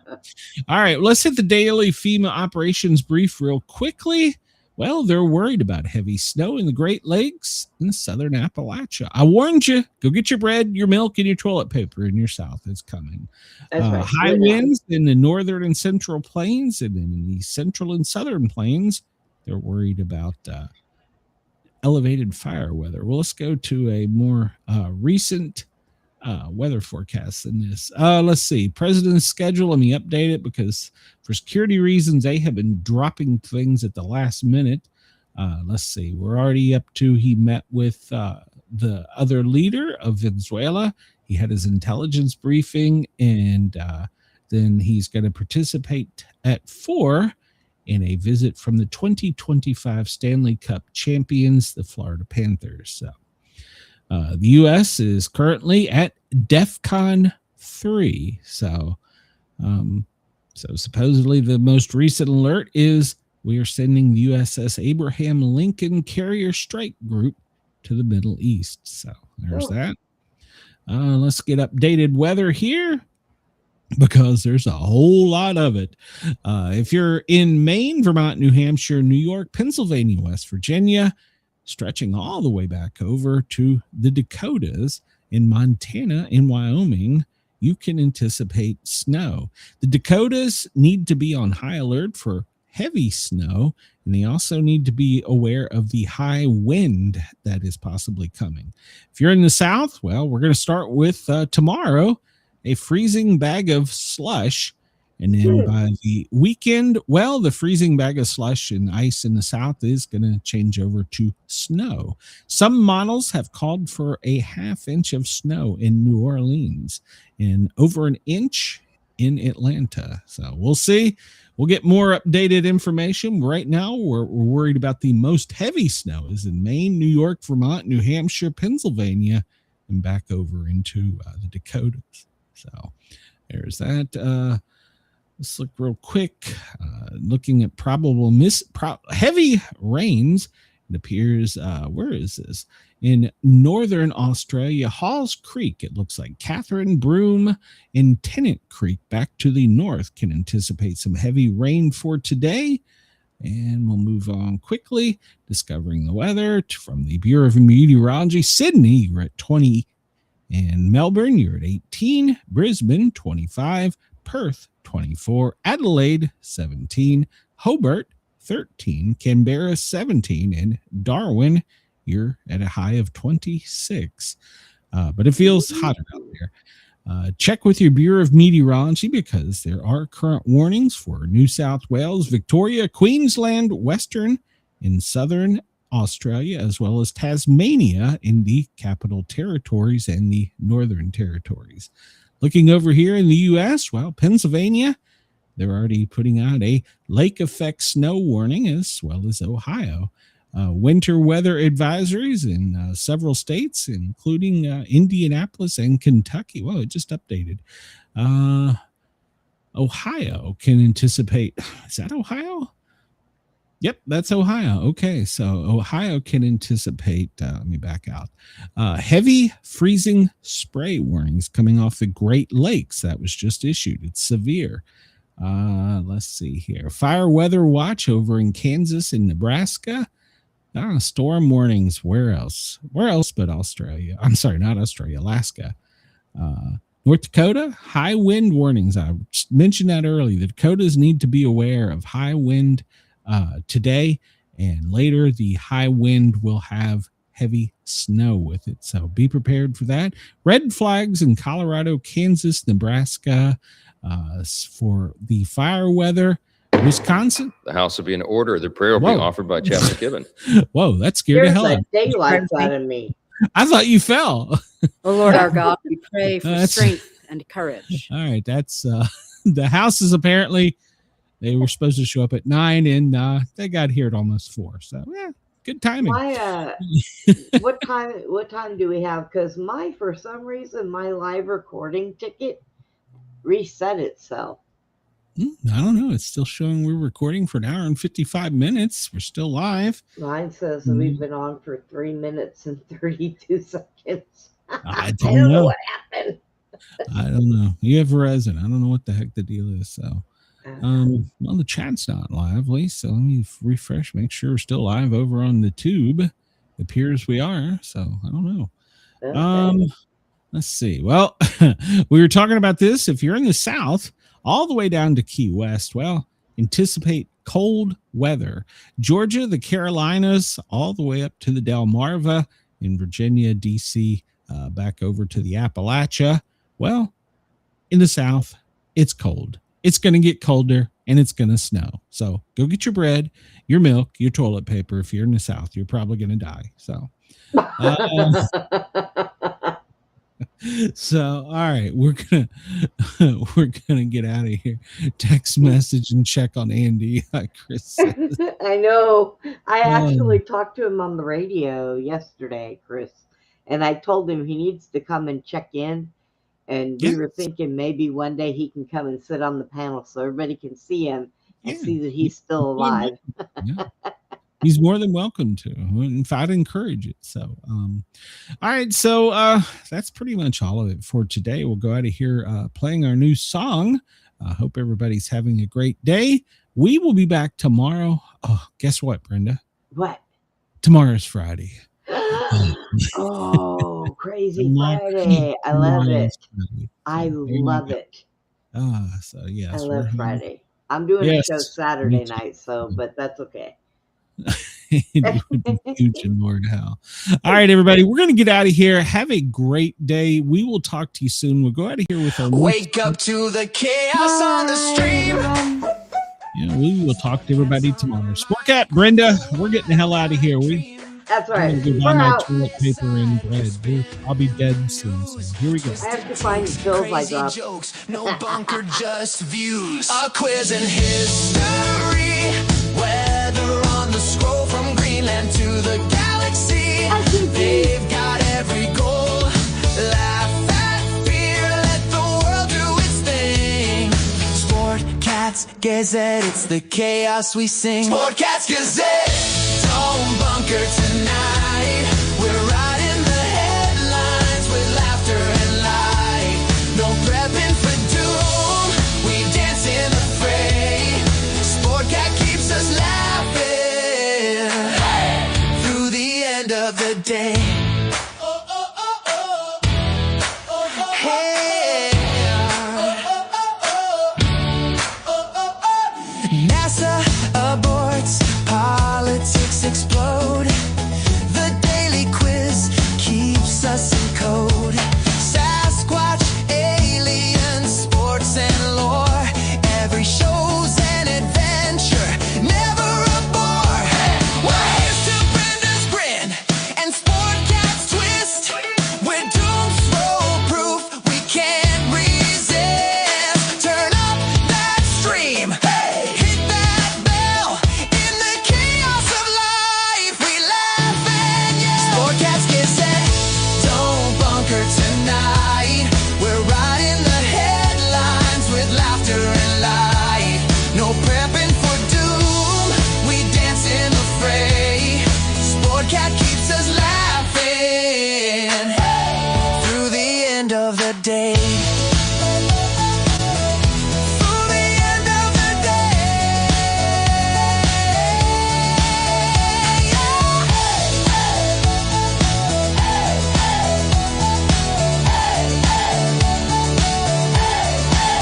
All right, let's hit the daily FEMA operations brief real quickly. Well, they're worried about heavy snow in the Great Lakes and southern Appalachia. I warned you, go get your bread, your milk, and your toilet paper in your south. It's coming. Right. High winds in the northern and central plains, and in the central and southern plains, they're worried about elevated fire weather. Well, let's go to a more recent weather forecast than this. Let's see. President's schedule. Let me update it because for security reasons, they have been dropping things at the last minute. Let's see. We're already up to he met with the other leader of Venezuela. He had his intelligence briefing, and then he's going to participate at 4 in a visit from the 2025 Stanley Cup champions, the Florida Panthers. So the U.S. is currently at DEFCON 3. So supposedly the most recent alert is we are sending the USS Abraham Lincoln Carrier Strike Group to the Middle East. So there's that. Let's get updated weather here, because there's a whole lot of it. If you're in Maine, Vermont, New Hampshire, New York, Pennsylvania, West Virginia, stretching all the way back over to the Dakotas, in Montana, in Wyoming, you can anticipate snow. The Dakotas need to be on high alert for heavy snow, and they also need to be aware of the high wind that is possibly coming. If you're in the South, well, we're going to start with tomorrow, a freezing bag of slush. And then by the weekend, well, the freezing bag of slush and ice in the South is going to change over to snow. Some models have called for a ½ inch of snow in New Orleans and over an inch in Atlanta. So we'll see. We'll get more updated information. Right now, we're worried about the most heavy snow is in Maine, New York, Vermont, New Hampshire, Pennsylvania, and back over into the Dakotas. So there's that. Let's look real quick. Looking at probable heavy rains. It appears, where is this? In northern Australia, Halls Creek, it looks like Catherine, Broome, and Tennant Creek back to the north can anticipate some heavy rain for today. And we'll move on quickly. Discovering the weather from the Bureau of Meteorology. Sydney, you're at 20. And Melbourne, you're at 18. Brisbane, 25. Perth, 24. Adelaide, 17. Hobart, 13. Canberra, 17. And Darwin, you're at a high of 26. but it feels hotter out there. Check with your Bureau of Meteorology because there are current warnings for New South Wales, Victoria, Queensland, Western and Southern Australia, as well as Tasmania in the Capital Territories and the Northern Territories. Looking over here in the U.S., well, Pennsylvania, they're already putting out a lake effect snow warning, as well as Ohio. Winter weather advisories in several states, including Indianapolis and Kentucky. Well, it just updated. Ohio can anticipate. Is that Ohio? Yep, that's Ohio. Okay, so Ohio can anticipate. Let me back out. Heavy freezing spray warnings coming off the Great Lakes. That was just issued. It's severe. Let's see here. Fire weather watch over in Kansas and Nebraska. Storm warnings. Where else? Where else but Australia? I'm sorry, not Australia, Alaska. North Dakota, high wind warnings. I mentioned that earlier. The Dakotas need to be aware of high wind today and later. The high wind will have heavy snow with it, so be prepared for that. Red flags in Colorado, Kansas, Nebraska for the fire weather. Wisconsin. The House will be in order. The prayer will be offered by Chaplain Gibbon. Whoa, that scared the hell out of me. Daylight out of me. I thought you fell. Oh Lord our God, we pray for strength and courage. All right, that's the House is apparently, they were supposed to show up at 9 and they got here at almost 4. So yeah, good timing. What time do we have? Because for some reason my live recording ticket reset itself. I don't know. It's still showing we're recording for 1 hour and 55 minutes. We're still live. Mine says that we've been on for 3 minutes and 32 seconds. I don't know what happened. I don't know. You have Verizon. I don't know what the heck the deal is. So, well, the chat's not lively. So let me refresh, make sure we're still live over on the tube. It appears we are. So I don't know. Okay. Let's see. Well, we were talking about this. If you're in the South, all the way down to Key West, well, anticipate cold weather. Georgia, the Carolinas, all the way up to the Delmarva in Virginia, D.C., back over to the Appalachia. Well, in the South, it's cold. It's going to get colder, and it's going to snow. So go get your bread, your milk, your toilet paper. If you're in the South, you're probably going to die. So... So, all right, we're gonna get out of here. Text message and check on Andy. Chris says. I know. I actually talked to him on the radio yesterday, Chris, and I told him he needs to come and check in. And we were thinking maybe one day he can come and sit on the panel so everybody can see him and see that he's still alive. Yeah. He's more than welcome to. In fact, I'd encourage it. So, all right. So that's pretty much all of it for today. We'll go out of here playing our new song. I hope everybody's having a great day. We will be back tomorrow. Oh, guess what, Brenda? What? Tomorrow's Friday. Oh, crazy Friday. I love it. I love it. So yes. I love Friday. I'm doing a show Saturday night, but that's okay. It would be huge and Lord hell. All right, everybody, we're going to get out of here. Have a great day. We will talk to you soon. We'll go out of here with our wake up to the chaos on the stream. Yeah, we will talk to everybody tomorrow. Sportcat, Brenda, we're getting the hell out of here. That's right. I'm going to go buy my toilet paper and bread. I'll be dead soon. So here we go. I have to find the pills I dropped. Jokes, no bunker, just views. A quiz in history. Weather on the scroll from Greenland to the galaxy. They've got every goal. Laugh at fear, let the world do its thing. Sportcats Gazette, it's the chaos we sing. Sportcats Gazette, don't bunker tonight. We're riding the headlines with laughter and light. No prepping for doom, we dance in the fray. Sportcat keeps us laughing through the end of the day.